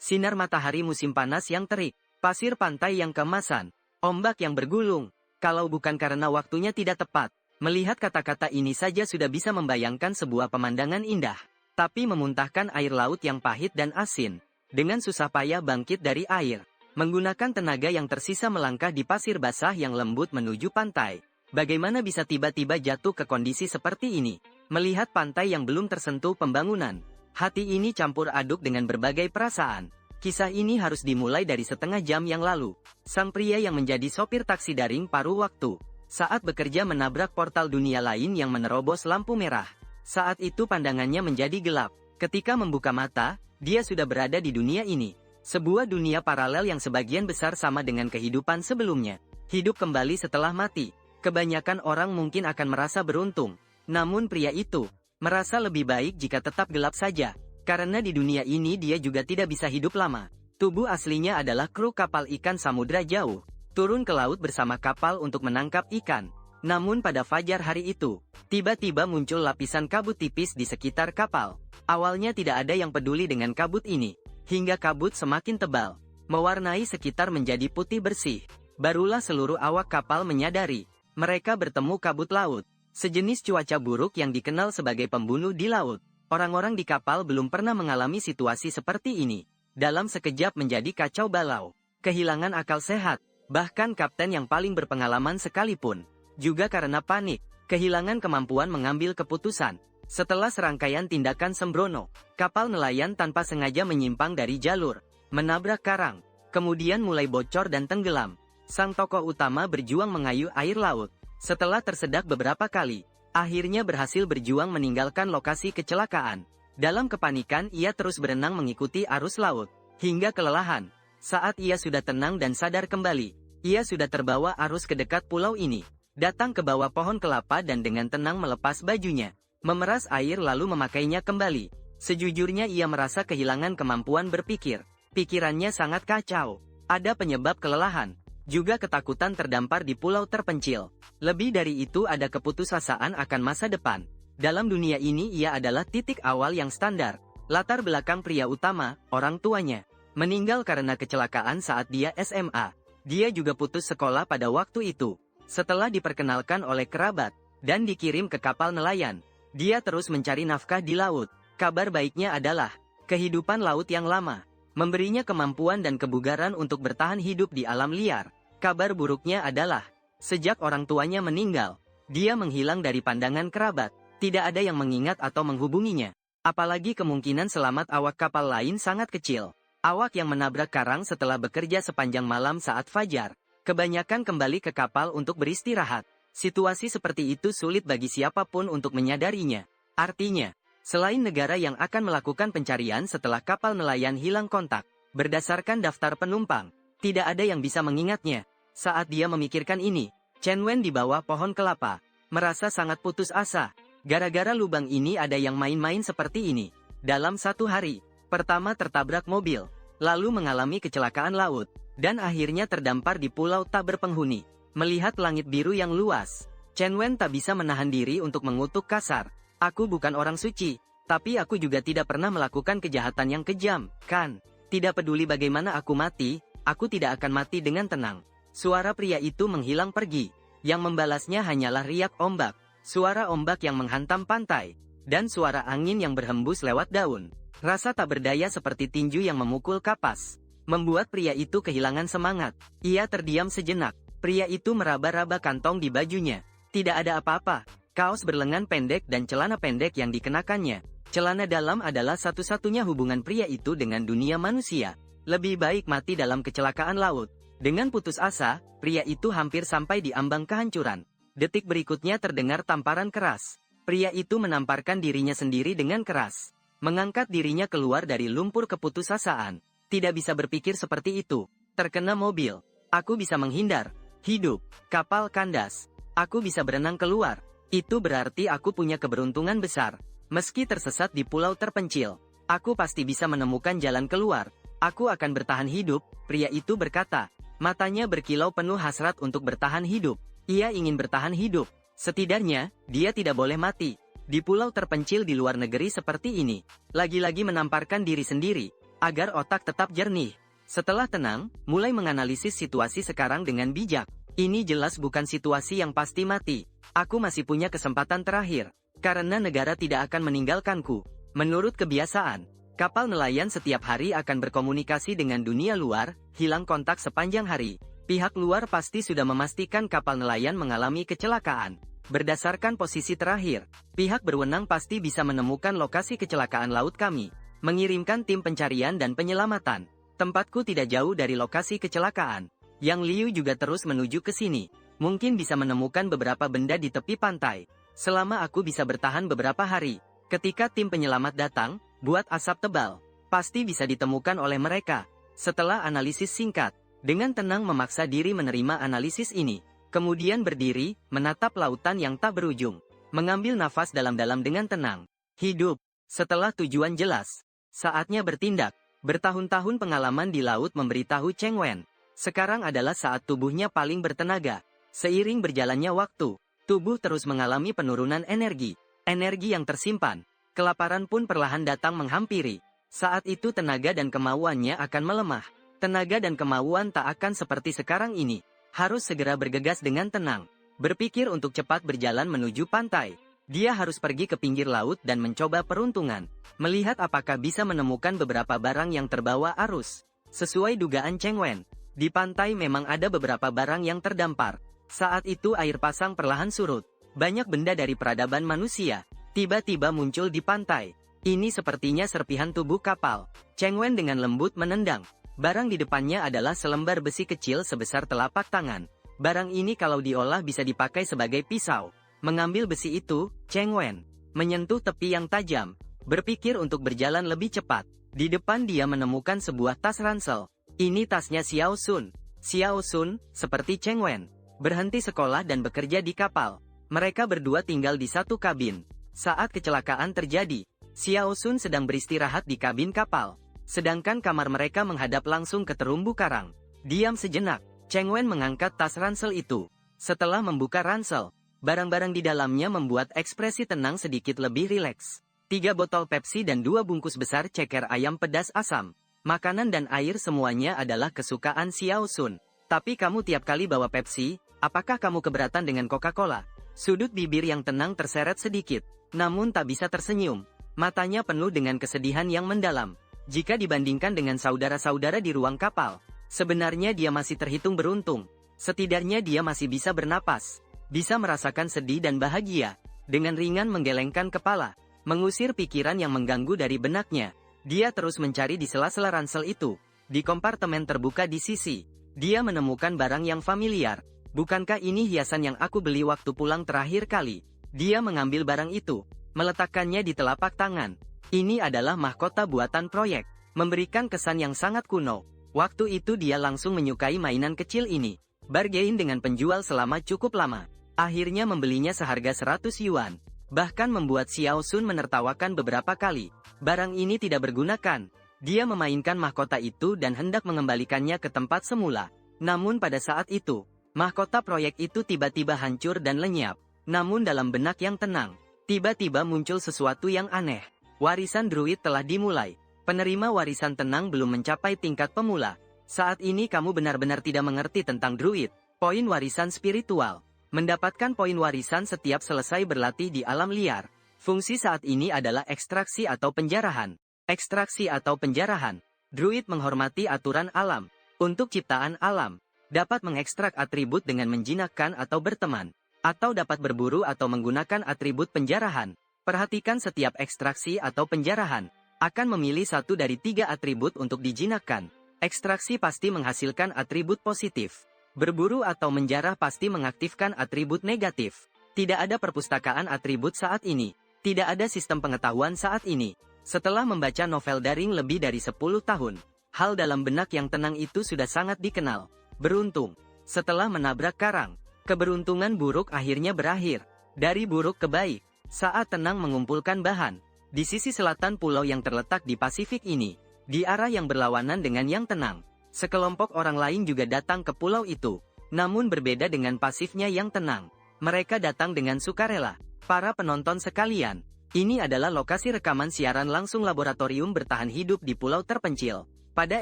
sinar matahari musim panas yang terik, pasir pantai yang keemasan, ombak yang bergulung. Kalau bukan karena waktunya tidak tepat, melihat kata-kata ini saja sudah bisa membayangkan sebuah pemandangan indah. Tapi memuntahkan air laut yang pahit dan asin, dengan susah payah bangkit dari air, menggunakan tenaga yang tersisa melangkah di pasir basah yang lembut menuju pantai. Bagaimana bisa tiba-tiba jatuh ke kondisi seperti ini? Melihat pantai yang belum tersentuh pembangunan, hati ini campur aduk dengan berbagai perasaan. Kisah ini harus dimulai dari setengah jam yang lalu. Sang pria yang menjadi sopir taksi daring paruh waktu, saat bekerja menabrak portal dunia lain yang menerobos lampu merah. Saat itu pandangannya menjadi gelap. Ketika membuka mata, dia sudah berada di dunia ini. Sebuah dunia paralel yang sebagian besar sama dengan kehidupan sebelumnya. Hidup kembali setelah mati. Kebanyakan orang mungkin akan merasa beruntung. Namun pria itu merasa lebih baik jika tetap gelap saja. Karena di dunia ini dia juga tidak bisa hidup lama. Tubuh aslinya adalah kru kapal ikan samudra jauh. Turun ke laut bersama kapal untuk menangkap ikan. Namun pada fajar hari itu, tiba-tiba muncul lapisan kabut tipis di sekitar kapal. Awalnya tidak ada yang peduli dengan kabut ini. Hingga kabut semakin tebal, mewarnai sekitar menjadi putih bersih. Barulah seluruh awak kapal menyadari, mereka bertemu kabut laut. Sejenis cuaca buruk yang dikenal sebagai pembunuh di laut. Orang-orang di kapal belum pernah mengalami situasi seperti ini. Dalam sekejap menjadi kacau balau. Kehilangan akal sehat. Bahkan kapten yang paling berpengalaman sekalipun. Juga karena panik. Kehilangan kemampuan mengambil keputusan. Setelah serangkaian tindakan sembrono, kapal nelayan tanpa sengaja menyimpang dari jalur. Menabrak karang. Kemudian mulai bocor dan tenggelam. Sang tokoh utama berjuang mengayuh air laut. Setelah tersedak beberapa kali, akhirnya berhasil berjuang meninggalkan lokasi kecelakaan. Dalam kepanikan ia terus berenang mengikuti arus laut, hingga kelelahan. Saat ia sudah tenang dan sadar kembali, ia sudah terbawa arus ke dekat pulau ini. Datang ke bawah pohon kelapa dan dengan tenang melepas bajunya. Memeras air lalu memakainya kembali. Sejujurnya ia merasa kehilangan kemampuan berpikir. Pikirannya sangat kacau. Ada penyebab kelelahan. Juga ketakutan terdampar di pulau terpencil. Lebih dari itu ada keputusasaan akan masa depan. Dalam dunia ini ia adalah titik awal yang standar. Latar belakang pria utama, orang tuanya, meninggal karena kecelakaan saat dia SMA. Dia juga putus sekolah pada waktu itu. Setelah diperkenalkan oleh kerabat, dan dikirim ke kapal nelayan, dia terus mencari nafkah di laut. Kabar baiknya adalah, kehidupan laut yang lama memberinya kemampuan dan kebugaran untuk bertahan hidup di alam liar. Kabar buruknya adalah, sejak orang tuanya meninggal, dia menghilang dari pandangan kerabat. Tidak ada yang mengingat atau menghubunginya. Apalagi kemungkinan selamat awak kapal lain sangat kecil. Awak yang menabrak karang setelah bekerja sepanjang malam saat fajar, kebanyakan kembali ke kapal untuk beristirahat. Situasi seperti itu sulit bagi siapapun untuk menyadarinya. Artinya, selain negara yang akan melakukan pencarian setelah kapal nelayan hilang kontak, berdasarkan daftar penumpang, tidak ada yang bisa mengingatnya. Saat dia memikirkan ini, Chen Wen di bawah pohon kelapa, merasa sangat putus asa. Gara-gara lubang ini ada yang main-main seperti ini. Dalam satu hari, pertama tertabrak mobil, lalu mengalami kecelakaan laut, dan akhirnya terdampar di pulau tak berpenghuni. Melihat langit biru yang luas, Chen Wen tak bisa menahan diri untuk mengutuk kasar. Aku bukan orang suci, tapi aku juga tidak pernah melakukan kejahatan yang kejam, kan? Tidak peduli bagaimana aku mati, aku tidak akan mati dengan tenang. Suara pria itu menghilang pergi. Yang membalasnya hanyalah riak ombak, suara ombak yang menghantam pantai, dan suara angin yang berhembus lewat daun. Rasa tak berdaya seperti tinju yang memukul kapas, membuat pria itu kehilangan semangat. Ia terdiam sejenak. Pria itu meraba-raba kantong di bajunya. Tidak ada apa-apa. Kaos berlengan pendek dan celana pendek yang dikenakannya. Celana dalam adalah satu-satunya hubungan pria itu dengan dunia manusia. Lebih baik mati dalam kecelakaan laut. Dengan putus asa, pria itu hampir sampai di ambang kehancuran. Detik berikutnya terdengar tamparan keras. Pria itu menamparkan dirinya sendiri dengan keras. Mengangkat dirinya keluar dari lumpur keputusasaan. Tidak bisa berpikir seperti itu. Terkena mobil. Aku bisa menghindar. Hidup. Kapal kandas. Aku bisa berenang keluar. Itu berarti aku punya keberuntungan besar. Meski tersesat di pulau terpencil, aku pasti bisa menemukan jalan keluar. Aku akan bertahan hidup, pria itu berkata. Matanya berkilau penuh hasrat untuk bertahan hidup. Ia ingin bertahan hidup. Setidaknya, dia tidak boleh mati. Di pulau terpencil di luar negeri seperti ini, lagi-lagi menamparkan diri sendiri. agar otak tetap jernih. Setelah tenang, mulai menganalisis situasi sekarang dengan bijak. Ini jelas bukan situasi yang pasti mati. Aku masih punya kesempatan terakhir. Karena negara tidak akan meninggalkanku. Menurut kebiasaan, kapal nelayan setiap hari akan berkomunikasi dengan dunia luar, hilang kontak sepanjang hari. Pihak luar pasti sudah memastikan kapal nelayan mengalami kecelakaan. Berdasarkan posisi terakhir, pihak berwenang pasti bisa menemukan lokasi kecelakaan laut kami, mengirimkan tim pencarian dan penyelamatan. Tempatku tidak jauh dari lokasi kecelakaan. Yang Liu juga terus menuju ke sini. Mungkin bisa menemukan beberapa benda di tepi pantai. Selama aku bisa bertahan beberapa hari. Ketika tim penyelamat datang, buat asap tebal. Pasti bisa ditemukan oleh mereka. Setelah analisis singkat, dengan tenang memaksa diri menerima analisis ini. Kemudian berdiri, menatap lautan yang tak berujung. Mengambil nafas dalam-dalam dengan tenang. Hidup. Setelah tujuan jelas. Saatnya bertindak. Bertahun-tahun pengalaman di laut memberitahu Cheng Wen. Sekarang adalah saat tubuhnya paling bertenaga. Seiring berjalannya waktu, tubuh terus mengalami penurunan energi. Energi yang tersimpan. Kelaparan pun perlahan datang menghampiri. Saat itu tenaga dan kemauannya akan melemah. Tenaga dan kemauan tak akan seperti sekarang ini. Harus segera bergegas dengan tenang. Berpikir untuk cepat berjalan menuju pantai. Dia harus pergi ke pinggir laut dan mencoba peruntungan. Melihat apakah bisa menemukan beberapa barang yang terbawa arus. Sesuai dugaan Cheng Wen, di pantai memang ada beberapa barang yang terdampar. Saat itu air pasang perlahan surut. Banyak benda dari peradaban manusia tiba-tiba muncul di pantai. Ini sepertinya serpihan tubuh kapal. Cheng Wen dengan lembut menendang. Barang di depannya adalah selembar besi kecil sebesar telapak tangan. Barang ini kalau diolah bisa dipakai sebagai pisau. Mengambil besi itu, Cheng Wen menyentuh tepi yang tajam. Berpikir untuk berjalan lebih cepat. Di depan dia menemukan sebuah tas ransel. Ini tasnya Xiao Sun. Xiao Sun, seperti Cheng Wen, berhenti sekolah dan bekerja di kapal. Mereka berdua tinggal di satu kabin. Saat kecelakaan terjadi, Xiao Sun sedang beristirahat di kabin kapal. Sedangkan kamar mereka menghadap langsung ke terumbu karang. Diam sejenak, Cheng Wen mengangkat tas ransel itu. Setelah membuka ransel, barang-barang di dalamnya membuat ekspresi tenang sedikit lebih rileks. 3 botol Pepsi dan 2 bungkus besar ceker ayam pedas asam. Makanan dan air semuanya adalah kesukaan Xiao Sun. Tapi kamu tiap kali bawa Pepsi, apakah kamu keberatan dengan Coca-Cola? Sudut bibir yang tenang terseret sedikit, namun tak bisa tersenyum. Matanya penuh dengan kesedihan yang mendalam. Jika dibandingkan dengan saudara-saudara di ruang kapal, sebenarnya dia masih terhitung beruntung. Setidaknya dia masih bisa bernapas, bisa merasakan sedih dan bahagia. Dengan ringan menggelengkan kepala, mengusir pikiran yang mengganggu dari benaknya, dia terus mencari di sela-sela ransel itu. Di kompartemen terbuka di sisi, dia menemukan barang yang familiar. Bukankah ini hiasan yang aku beli waktu pulang terakhir kali? Dia mengambil barang itu, meletakkannya di telapak tangan. Ini adalah mahkota buatan proyek, memberikan kesan yang sangat kuno. Waktu itu dia langsung menyukai mainan kecil ini. Bargain dengan penjual selama cukup lama. Akhirnya membelinya seharga 100 yuan. Bahkan membuat Xiao Sun menertawakan beberapa kali. Barang ini tidak bergunakan. Dia memainkan mahkota itu dan hendak mengembalikannya ke tempat semula. Namun pada saat itu, mahkota proyek itu tiba-tiba hancur dan lenyap. Namun dalam benak yang tenang, tiba-tiba muncul sesuatu yang aneh. Warisan druid telah dimulai. Penerima warisan tenang belum mencapai tingkat pemula. Saat ini kamu benar-benar tidak mengerti tentang druid. Poin warisan spiritual. Mendapatkan poin warisan setiap selesai berlatih di alam liar. Fungsi saat ini adalah ekstraksi atau penjarahan. Ekstraksi atau penjarahan. Druid menghormati aturan alam. Untuk ciptaan alam, dapat mengekstrak atribut dengan menjinakkan atau berteman. Atau dapat berburu atau menggunakan atribut penjarahan. Perhatikan setiap ekstraksi atau penjarahan, akan memilih satu dari 3 atribut untuk dijinakkan. Ekstraksi pasti menghasilkan atribut positif. Berburu atau menjarah pasti mengaktifkan atribut negatif. Tidak ada perpustakaan atribut saat ini. Tidak ada sistem pengetahuan saat ini. Setelah membaca novel daring lebih dari 10 tahun, hal dalam benak yang tenang itu sudah sangat dikenal. Beruntung. Setelah menabrak karang, keberuntungan buruk akhirnya berakhir. Dari buruk ke baik. Saat tenang mengumpulkan bahan, di sisi selatan pulau yang terletak di Pasifik ini, di arah yang berlawanan dengan yang tenang, sekelompok orang lain juga datang ke pulau itu. Namun berbeda dengan pasifnya yang tenang, mereka datang dengan sukarela. Para penonton sekalian, Ini adalah lokasi rekaman siaran langsung laboratorium bertahan hidup di pulau terpencil. Pada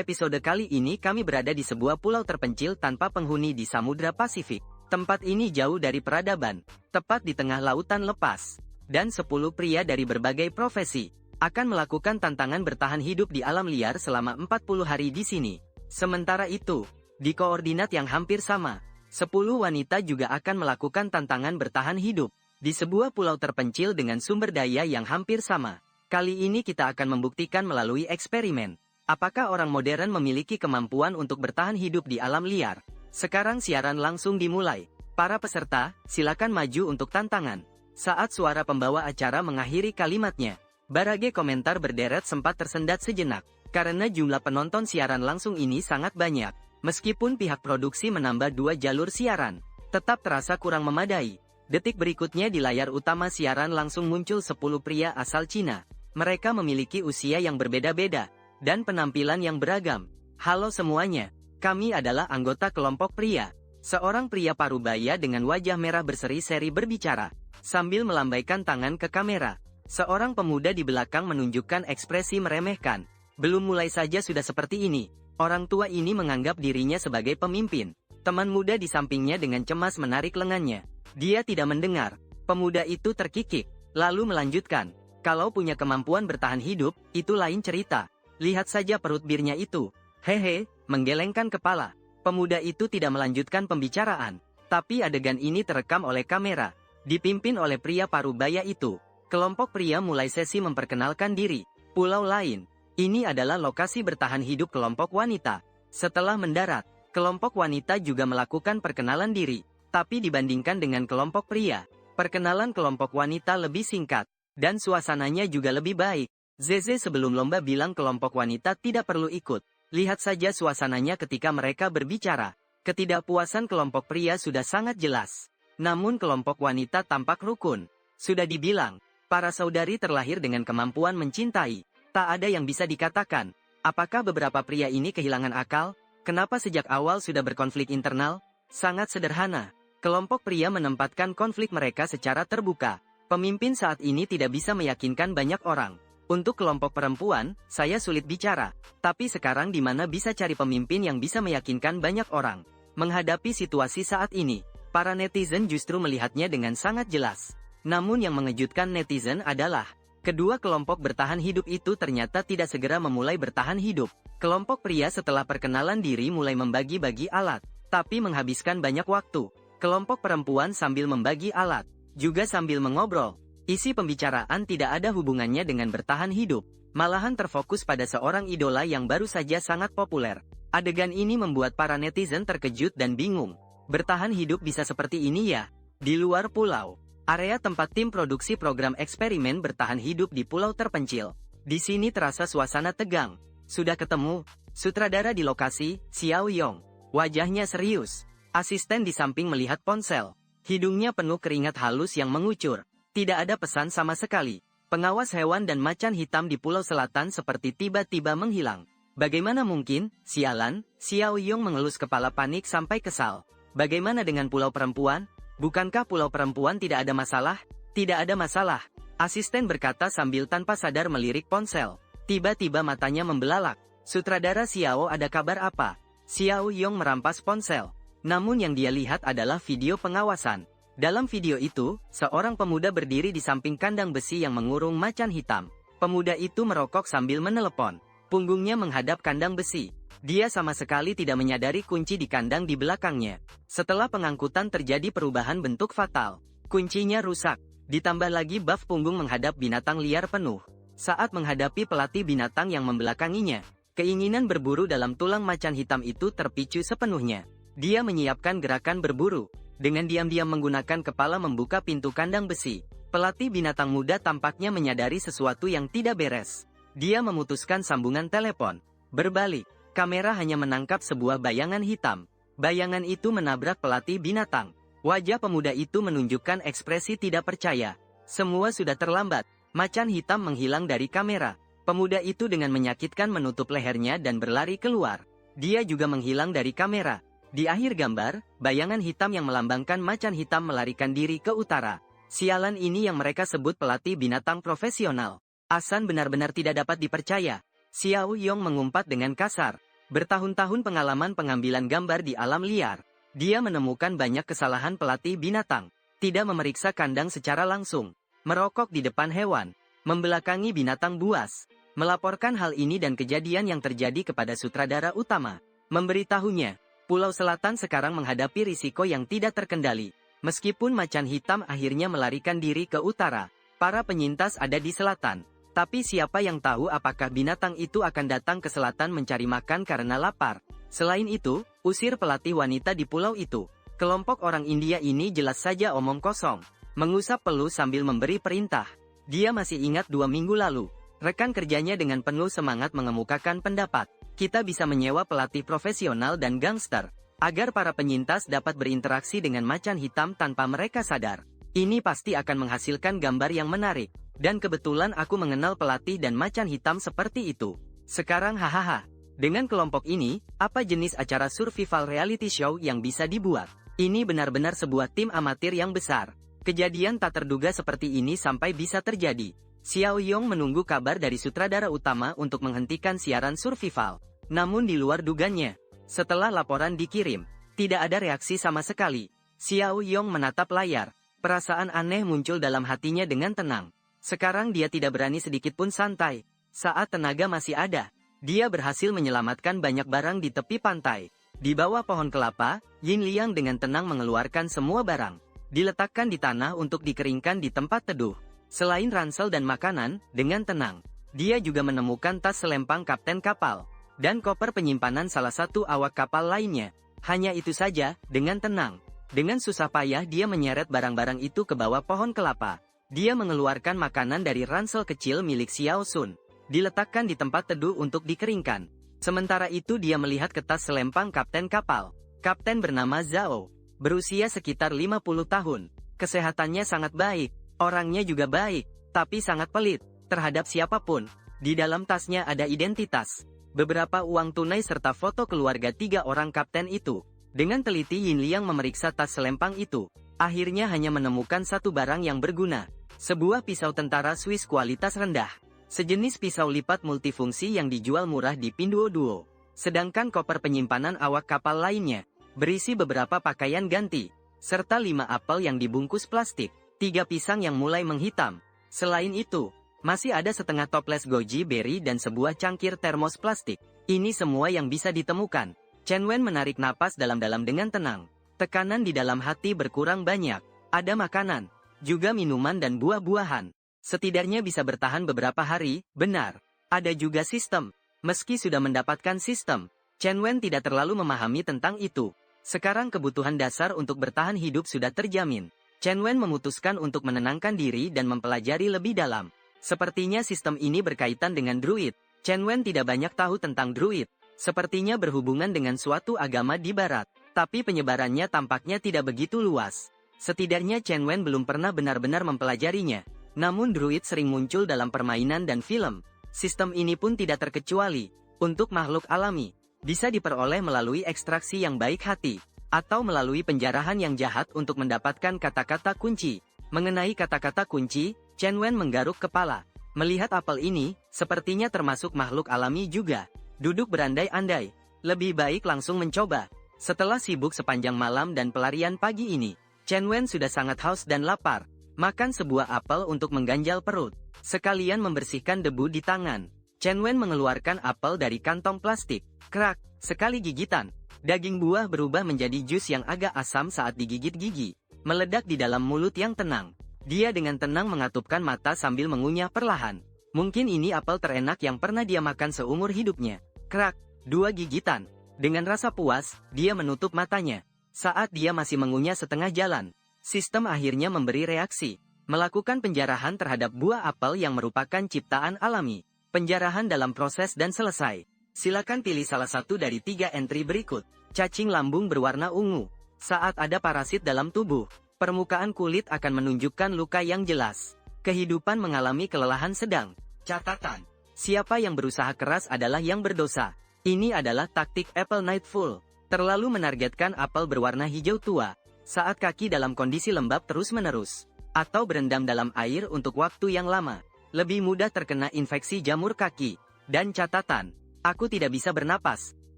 episode kali ini kami berada di sebuah pulau terpencil tanpa penghuni di Samudra Pasifik. Tempat ini jauh dari peradaban, tepat di tengah lautan lepas. Dan 10 pria dari berbagai profesi akan melakukan tantangan bertahan hidup di alam liar selama 40 hari di sini. Sementara itu, di koordinat yang hampir sama, 10 wanita juga akan melakukan tantangan bertahan hidup di sebuah pulau terpencil dengan sumber daya yang hampir sama. Kali ini kita akan membuktikan melalui eksperimen, apakah orang modern memiliki kemampuan untuk bertahan hidup di alam liar. Sekarang siaran langsung dimulai. Para peserta, silakan maju untuk tantangan. Saat suara pembawa acara mengakhiri kalimatnya, berbagai komentar berderet sempat tersendat sejenak, karena jumlah penonton siaran langsung ini sangat banyak. Meskipun pihak produksi menambah 2 jalur siaran, tetap terasa kurang memadai. Detik berikutnya di layar utama siaran langsung muncul 10 pria asal Cina. Mereka memiliki usia yang berbeda-beda, dan penampilan yang beragam. Halo semuanya, kami adalah anggota kelompok pria. Seorang pria parubaya dengan wajah merah berseri-seri berbicara, sambil melambaikan tangan ke kamera. Seorang pemuda di belakang menunjukkan ekspresi meremehkan. Belum mulai saja sudah seperti ini. Orang tua ini menganggap dirinya sebagai pemimpin. Teman muda di sampingnya dengan cemas menarik lengannya. Dia tidak mendengar. Pemuda itu terkikik, lalu melanjutkan. Kalau punya kemampuan bertahan hidup, itu lain cerita. Lihat saja perut birnya itu. Hehe, menggelengkan kepala. Pemuda itu tidak melanjutkan pembicaraan. Tapi adegan ini terekam oleh kamera. Dipimpin oleh pria parubaya itu. Kelompok pria mulai sesi memperkenalkan diri. Pulau lain. Ini adalah lokasi bertahan hidup kelompok wanita. Setelah mendarat, kelompok wanita juga melakukan perkenalan diri. Tapi dibandingkan dengan kelompok pria, perkenalan kelompok wanita lebih singkat. Dan suasananya juga lebih baik. Zeze sebelum lomba bilang kelompok wanita tidak perlu ikut. Lihat saja suasananya ketika mereka berbicara. Ketidakpuasan kelompok pria sudah sangat jelas. Namun kelompok wanita tampak rukun. Sudah dibilang, para saudari terlahir dengan kemampuan mencintai. Tak ada yang bisa dikatakan. Apakah beberapa pria ini kehilangan akal? Kenapa sejak awal sudah berkonflik internal? Sangat sederhana. Kelompok pria menempatkan konflik mereka secara terbuka. Pemimpin saat ini tidak bisa meyakinkan banyak orang. Untuk kelompok perempuan, saya sulit bicara. Tapi sekarang di mana bisa cari pemimpin yang bisa meyakinkan banyak orang? Menghadapi situasi saat ini, para netizen justru melihatnya dengan sangat jelas. Namun yang mengejutkan netizen adalah, kedua kelompok bertahan hidup itu ternyata tidak segera memulai bertahan hidup. Kelompok pria setelah perkenalan diri mulai membagi-bagi alat, tapi menghabiskan banyak waktu. Kelompok perempuan sambil membagi alat, juga sambil mengobrol. Isi pembicaraan tidak ada hubungannya dengan bertahan hidup, malahan terfokus pada seorang idola yang baru saja sangat populer. Adegan ini membuat para netizen terkejut dan bingung. Bertahan hidup bisa seperti ini ya? Di luar pulau, area tempat tim produksi program eksperimen bertahan hidup di pulau terpencil. Di sini terasa suasana tegang. Sudah ketemu? Sutradara di lokasi, Xiao Yong. Wajahnya serius. Asisten di samping melihat ponsel. Hidungnya penuh keringat halus yang mengucur. Tidak ada pesan sama sekali. Pengawas hewan dan macan hitam di Pulau Selatan seperti tiba-tiba menghilang. Bagaimana mungkin? Sialan, Xiao Yong mengelus kepala panik sampai kesal. Bagaimana dengan pulau perempuan? Bukankah pulau perempuan tidak ada masalah? Tidak ada masalah. Asisten berkata sambil tanpa sadar melirik ponsel. Tiba-tiba matanya membelalak. Sutradara Xiao, ada kabar apa? Xiao Yong merampas ponsel. Namun yang dia lihat adalah video pengawasan. Dalam video itu, seorang pemuda berdiri di samping kandang besi yang mengurung macan hitam. Pemuda itu merokok sambil menelepon. Punggungnya menghadap kandang besi. Dia sama sekali tidak menyadari kunci di kandang di belakangnya. Setelah pengangkutan terjadi perubahan bentuk fatal. Kuncinya rusak. Ditambah lagi buff punggung menghadap binatang liar penuh. Saat menghadapi pelatih binatang yang membelakanginya, keinginan berburu dalam tulang macan hitam itu terpicu sepenuhnya. Dia menyiapkan gerakan berburu. Dengan diam-diam menggunakan kepala membuka pintu kandang besi. Pelatih binatang muda tampaknya menyadari sesuatu yang tidak beres. Dia memutuskan sambungan telepon. Berbalik, kamera hanya menangkap sebuah bayangan hitam. Bayangan itu menabrak pelatih binatang. Wajah pemuda itu menunjukkan ekspresi tidak percaya. Semua sudah terlambat. Macan hitam menghilang dari kamera. Pemuda itu dengan menyakitkan menutup lehernya dan berlari keluar. Dia juga menghilang dari kamera. Di akhir gambar, bayangan hitam yang melambangkan macan hitam melarikan diri ke utara. Sialan ini yang mereka sebut pelatih binatang profesional. Asan benar-benar tidak dapat dipercaya. Xiao Yong mengumpat dengan kasar. Bertahun-tahun pengalaman pengambilan gambar di alam liar. Dia menemukan banyak kesalahan pelatih binatang. Tidak memeriksa kandang secara langsung. Merokok di depan hewan. Membelakangi binatang buas. Melaporkan hal ini dan kejadian yang terjadi kepada sutradara utama. Memberitahunya, Pulau Selatan sekarang menghadapi risiko yang tidak terkendali. Meskipun macan hitam akhirnya melarikan diri ke utara, para penyintas ada di selatan. Tapi siapa yang tahu apakah binatang itu akan datang ke selatan mencari makan karena lapar. Selain itu, usir pelatih wanita di pulau itu. Kelompok orang India ini jelas saja omong kosong. Mengusap pelus sambil memberi perintah. Dia masih ingat 2 minggu lalu. Rekan kerjanya dengan penuh semangat mengemukakan pendapat. Kita bisa menyewa pelatih profesional dan gangster, agar para penyintas dapat berinteraksi dengan macan hitam tanpa mereka sadar. Ini pasti akan menghasilkan gambar yang menarik. Dan kebetulan aku mengenal pelatih dan macan hitam seperti itu. Sekarang hahaha. Dengan kelompok ini, apa jenis acara survival reality show yang bisa dibuat? Ini benar-benar sebuah tim amatir yang besar. Kejadian tak terduga seperti ini sampai bisa terjadi. Xiao Yong menunggu kabar dari sutradara utama untuk menghentikan siaran survival. Namun di luar dugaannya, setelah laporan dikirim, tidak ada reaksi sama sekali. Xiao Yong menatap layar. Perasaan aneh muncul dalam hatinya dengan tenang. Sekarang dia tidak berani sedikit pun santai. Saat tenaga masih ada, dia berhasil menyelamatkan banyak barang di tepi pantai. Di bawah pohon kelapa, Yin Liang dengan tenang mengeluarkan semua barang. Diletakkan di tanah untuk dikeringkan di tempat teduh. Selain ransel dan makanan, dengan tenang, dia juga menemukan tas selempang kapten kapal dan koper penyimpanan salah satu awak kapal lainnya. Hanya itu saja, dengan tenang. Dengan susah payah dia menyeret barang-barang itu ke bawah pohon kelapa. Dia mengeluarkan makanan dari ransel kecil milik Xiao Sun. Diletakkan di tempat teduh untuk dikeringkan. Sementara itu dia melihat ke tas selempang kapten kapal. Kapten bernama Zhao. Berusia sekitar 50 tahun. Kesehatannya sangat baik. Orangnya juga baik, tapi sangat pelit terhadap siapapun. Di dalam tasnya ada identitas, beberapa uang tunai serta foto keluarga 3 orang kapten itu. Dengan teliti Yin Liang memeriksa tas selempang itu. Akhirnya hanya menemukan satu barang yang berguna. Sebuah pisau tentara Swiss kualitas rendah. Sejenis pisau lipat multifungsi yang dijual murah di Pinduoduo. Sedangkan koper penyimpanan awak kapal lainnya berisi beberapa pakaian ganti, serta 5 apel yang dibungkus plastik. 3 pisang yang mulai menghitam. Selain itu, masih ada setengah toples goji berry dan sebuah cangkir termos plastik. Ini semua yang bisa ditemukan. Chen Wen menarik napas dalam-dalam dengan tenang. Tekanan di dalam hati berkurang banyak. Ada makanan, juga minuman dan buah-buahan. Setidaknya bisa bertahan beberapa hari, benar. Ada juga sistem. Meski sudah mendapatkan sistem, Chen Wen tidak terlalu memahami tentang itu. Sekarang kebutuhan dasar untuk bertahan hidup sudah terjamin. Chen Wen memutuskan untuk menenangkan diri dan mempelajari lebih dalam. Sepertinya sistem ini berkaitan dengan druid. Chen Wen tidak banyak tahu tentang druid. Sepertinya berhubungan dengan suatu agama di barat. Tapi penyebarannya tampaknya tidak begitu luas. Setidaknya Chen Wen belum pernah benar-benar mempelajarinya. Namun druid sering muncul dalam permainan dan film. Sistem ini pun tidak terkecuali. Untuk makhluk alami, bisa diperoleh melalui ekstraksi yang baik hati, atau melalui penjarahan yang jahat untuk mendapatkan kata-kata kunci. Mengenai kata-kata kunci, Chen Wen menggaruk kepala. Melihat apel ini, sepertinya termasuk makhluk alami juga. Duduk berandai-andai. Lebih baik langsung mencoba. Setelah sibuk sepanjang malam dan pelarian pagi ini, Chen Wen sudah sangat haus dan lapar. Makan sebuah apel untuk mengganjal perut. Sekalian membersihkan debu di tangan. Chen Wen mengeluarkan apel dari kantong plastik. Krak, sekali gigitan. Daging buah berubah menjadi jus yang agak asam saat digigit gigi. Meledak di dalam mulut yang tenang. Dia dengan tenang mengatupkan mata sambil mengunyah perlahan. Mungkin ini apel terenak yang pernah dia makan seumur hidupnya. Krak, 2 gigitan. Dengan rasa puas, dia menutup matanya. Saat dia masih mengunyah setengah jalan, sistem akhirnya memberi reaksi. Melakukan penjarahan terhadap buah apel yang merupakan ciptaan alami. Penjarahan dalam proses dan selesai. Silakan pilih salah satu dari 3 entry berikut. Cacing lambung berwarna ungu. Saat ada parasit dalam tubuh, permukaan kulit akan menunjukkan luka yang jelas. Kehidupan mengalami kelelahan sedang. Catatan. Siapa yang berusaha keras adalah yang berdosa. Ini adalah taktik Apple Nightfall. Terlalu menargetkan apel berwarna hijau tua. Saat kaki dalam kondisi lembab terus-menerus. atau berendam dalam air untuk waktu yang lama, lebih mudah terkena infeksi jamur kaki. Dan catatan, aku tidak bisa bernapas.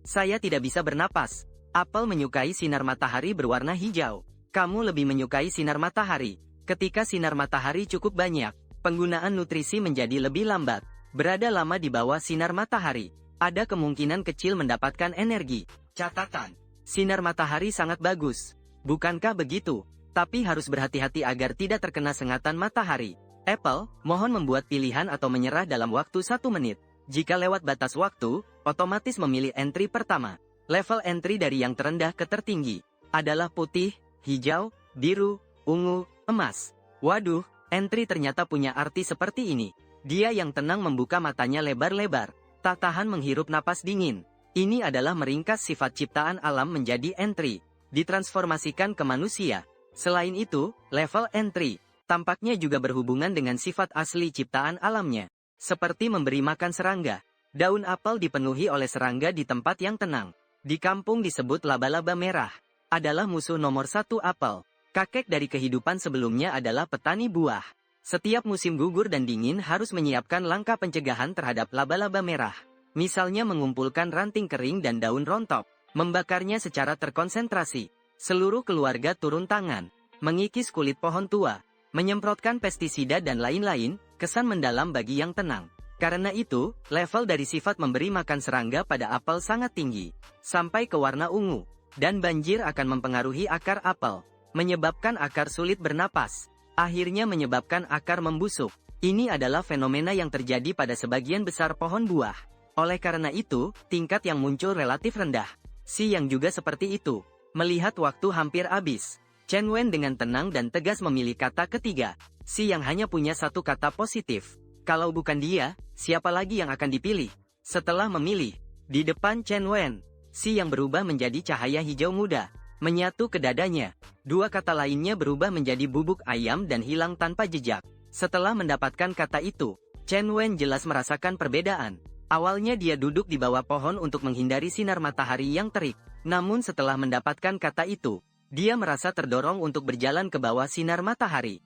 Saya tidak bisa bernapas. Apel menyukai sinar matahari berwarna hijau. Kamu lebih menyukai sinar matahari. Ketika sinar matahari cukup banyak, penggunaan nutrisi menjadi lebih lambat. Berada lama di bawah sinar matahari, ada kemungkinan kecil mendapatkan energi. Catatan, sinar matahari sangat bagus. Bukankah begitu? Tapi harus berhati-hati agar tidak terkena sengatan matahari. Apple, mohon membuat pilihan atau menyerah dalam waktu 1 menit. Jika lewat batas waktu, otomatis memilih entry pertama. Level entry dari yang terendah ke tertinggi adalah putih, hijau, biru, ungu, emas. Waduh, entry ternyata punya arti seperti ini. Dia yang tenang membuka matanya lebar-lebar, tak tahan menghirup napas dingin. Ini adalah meringkas sifat ciptaan alam menjadi entry, ditransformasikan ke manusia. Selain itu, level entry tampaknya juga berhubungan dengan sifat asli ciptaan alamnya, seperti memberi makan serangga. Daun apel dipenuhi oleh serangga di tempat yang tenang. Di kampung disebut laba-laba merah, adalah musuh nomor 1 apel. Kakek dari kehidupan sebelumnya adalah petani buah. Setiap musim gugur dan dingin harus menyiapkan langkah pencegahan terhadap laba-laba merah. Misalnya mengumpulkan ranting kering dan daun rontok, membakarnya secara terkonsentrasi. Seluruh keluarga turun tangan, mengikis kulit pohon tua, menyemprotkan pestisida dan lain-lain, kesan mendalam bagi yang tenang. Karena itu, level dari sifat memberi makan serangga pada apel sangat tinggi, sampai ke warna ungu. Dan banjir akan mempengaruhi akar apel, menyebabkan akar sulit bernapas, akhirnya menyebabkan akar membusuk. Ini adalah fenomena yang terjadi pada sebagian besar pohon buah. Oleh karena itu, tingkat yang muncul relatif rendah. Si yang juga seperti itu. Melihat waktu hampir habis, Chen Wen dengan tenang dan tegas memilih kata ketiga. Si yang hanya punya satu kata positif. Kalau bukan dia, siapa lagi yang akan dipilih? Setelah memilih, di depan Chen Wen, si yang berubah menjadi cahaya hijau muda, menyatu ke dadanya. Dua kata lainnya berubah menjadi bubuk ayam dan hilang tanpa jejak. Setelah mendapatkan kata itu, Chen Wen jelas merasakan perbedaan. Awalnya dia duduk di bawah pohon untuk menghindari sinar matahari yang terik. Namun setelah mendapatkan kata itu, dia merasa terdorong untuk berjalan ke bawah sinar matahari.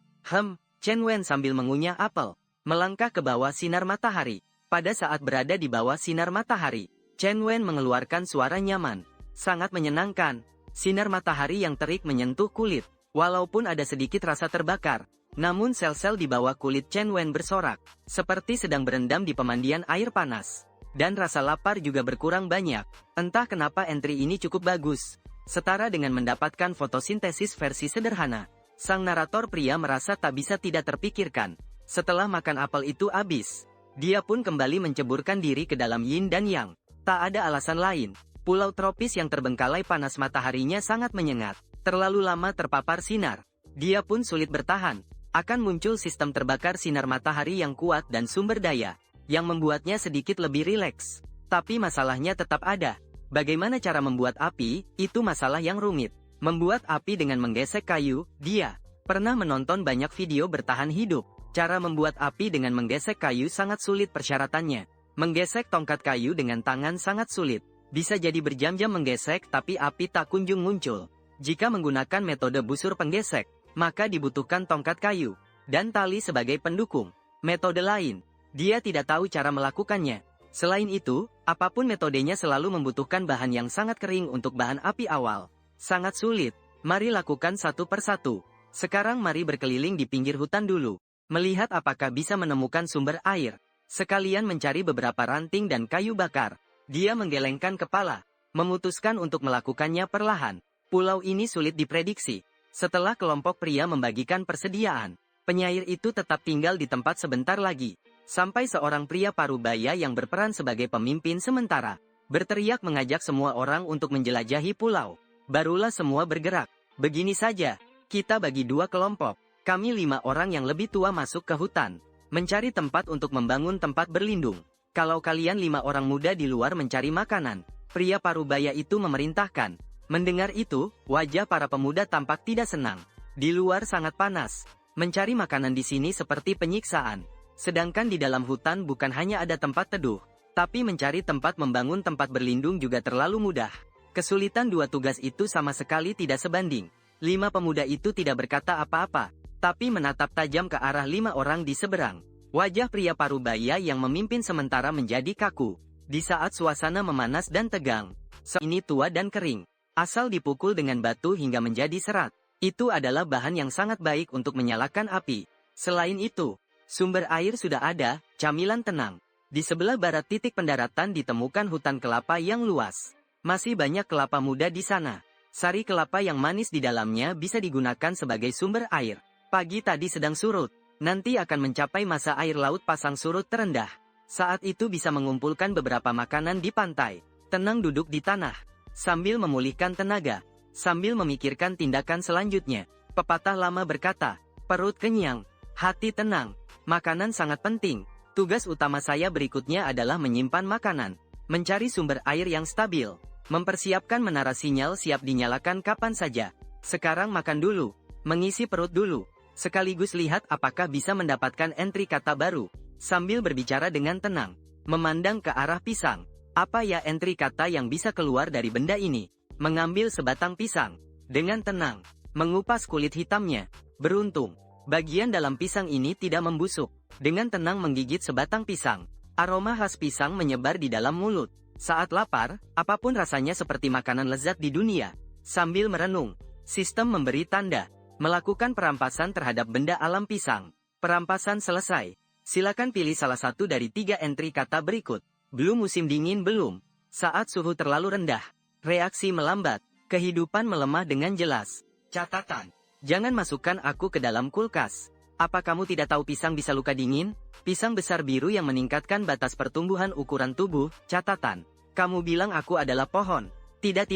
Chen Wen sambil mengunyah apel, melangkah ke bawah sinar matahari. Pada saat berada di bawah sinar matahari, Chen Wen mengeluarkan suara nyaman. Sangat menyenangkan. Sinar matahari yang terik menyentuh kulit. Walaupun ada sedikit rasa terbakar, namun sel-sel di bawah kulit Chen Wen bersorak, seperti sedang berendam di pemandian air panas. Dan rasa lapar juga berkurang banyak. Entah kenapa entry ini cukup bagus. Setara dengan mendapatkan fotosintesis versi sederhana. Sang narator pria merasa tak bisa tidak terpikirkan. Setelah makan apel itu habis, dia pun kembali menceburkan diri ke dalam yin dan yang. Tak ada alasan lain. Pulau tropis yang terbengkalai panas mataharinya sangat menyengat. Terlalu lama terpapar sinar. Dia pun sulit bertahan. Akan muncul sistem terbakar sinar matahari yang kuat dan sumber daya, yang membuatnya sedikit lebih rileks. Tapi masalahnya tetap ada. Bagaimana cara membuat api, itu masalah yang rumit. Membuat api dengan menggesek kayu, dia pernah menonton banyak video bertahan hidup. Cara membuat api dengan menggesek kayu sangat sulit persyaratannya. Menggesek tongkat kayu dengan tangan sangat sulit. Bisa jadi berjam-jam menggesek tapi api tak kunjung muncul. Jika menggunakan metode busur penggesek, maka dibutuhkan tongkat kayu dan tali sebagai pendukung. Metode lain, dia tidak tahu cara melakukannya. Selain itu, apapun metodenya selalu membutuhkan bahan yang sangat kering untuk bahan api awal. Sangat sulit. Mari lakukan satu persatu. Sekarang mari berkeliling di pinggir hutan dulu. Melihat apakah bisa menemukan sumber air. Sekalian mencari beberapa ranting dan kayu bakar. Dia menggelengkan kepala, memutuskan untuk melakukannya perlahan. Pulau ini sulit diprediksi. Setelah kelompok pria membagikan persediaan, penyair itu tetap tinggal di tempat sebentar lagi. Sampai seorang pria parubaya yang berperan sebagai pemimpin sementara, berteriak mengajak semua orang untuk menjelajahi pulau. Barulah semua bergerak. Begini saja, kita bagi 2 kelompok. Kami 5 orang yang lebih tua masuk ke hutan, mencari tempat untuk membangun tempat berlindung. Kalau kalian 5 orang muda di luar mencari makanan, pria parubaya itu memerintahkan. Mendengar itu, wajah para pemuda tampak tidak senang. Di luar sangat panas. Mencari makanan di sini seperti penyiksaan. Sedangkan di dalam hutan bukan hanya ada tempat teduh, tapi mencari tempat membangun tempat berlindung juga terlalu mudah. Kesulitan 2 tugas itu sama sekali tidak sebanding. 5 pemuda itu tidak berkata apa-apa, tapi menatap tajam ke arah 5 orang di seberang. Wajah pria parubaya yang memimpin sementara menjadi kaku. Di saat suasana memanas dan tegang, ini tua dan kering. Asal dipukul dengan batu hingga menjadi serat. Itu adalah bahan yang sangat baik untuk menyalakan api. Selain itu, sumber air sudah ada, camilan tenang. Di sebelah barat titik pendaratan ditemukan hutan kelapa yang luas. Masih banyak kelapa muda di sana. Sari kelapa yang manis di dalamnya bisa digunakan sebagai sumber air. Pagi tadi sedang surut. Nanti akan mencapai masa air laut pasang surut terendah. Saat itu bisa mengumpulkan beberapa makanan di pantai. Tenang duduk di tanah. Sambil memulihkan tenaga. Sambil memikirkan tindakan selanjutnya. Pepatah lama berkata, perut kenyang, hati tenang. Makanan sangat penting. Tugas utama saya berikutnya adalah menyimpan makanan. Mencari sumber air yang stabil. Mempersiapkan menara sinyal siap dinyalakan kapan saja. Sekarang makan dulu. Mengisi perut dulu. Sekaligus lihat apakah bisa mendapatkan entry kata baru. Sambil berbicara dengan tenang. Memandang ke arah pisang. Apa ya entry kata yang bisa keluar dari benda ini? Mengambil sebatang pisang. Dengan tenang. Mengupas kulit hitamnya. Beruntung. Bagian dalam pisang ini tidak membusuk. Dengan tenang menggigit sebatang pisang. Aroma khas pisang menyebar di dalam mulut. Saat lapar, apapun rasanya seperti makanan lezat di dunia. Sambil merenung, sistem memberi tanda. Melakukan perampasan terhadap benda alam pisang. Perampasan selesai. Silakan pilih salah satu dari 3 entry kata berikut. Belum musim dingin belum. Saat suhu terlalu rendah. Reaksi melambat. Kehidupan melemah dengan jelas. Catatan. Jangan masukkan aku ke dalam kulkas. Apa kamu tidak tahu pisang bisa luka dingin? Pisang besar biru yang meningkatkan batas pertumbuhan ukuran tubuh. Catatan. Kamu bilang aku adalah pohon. Tidak.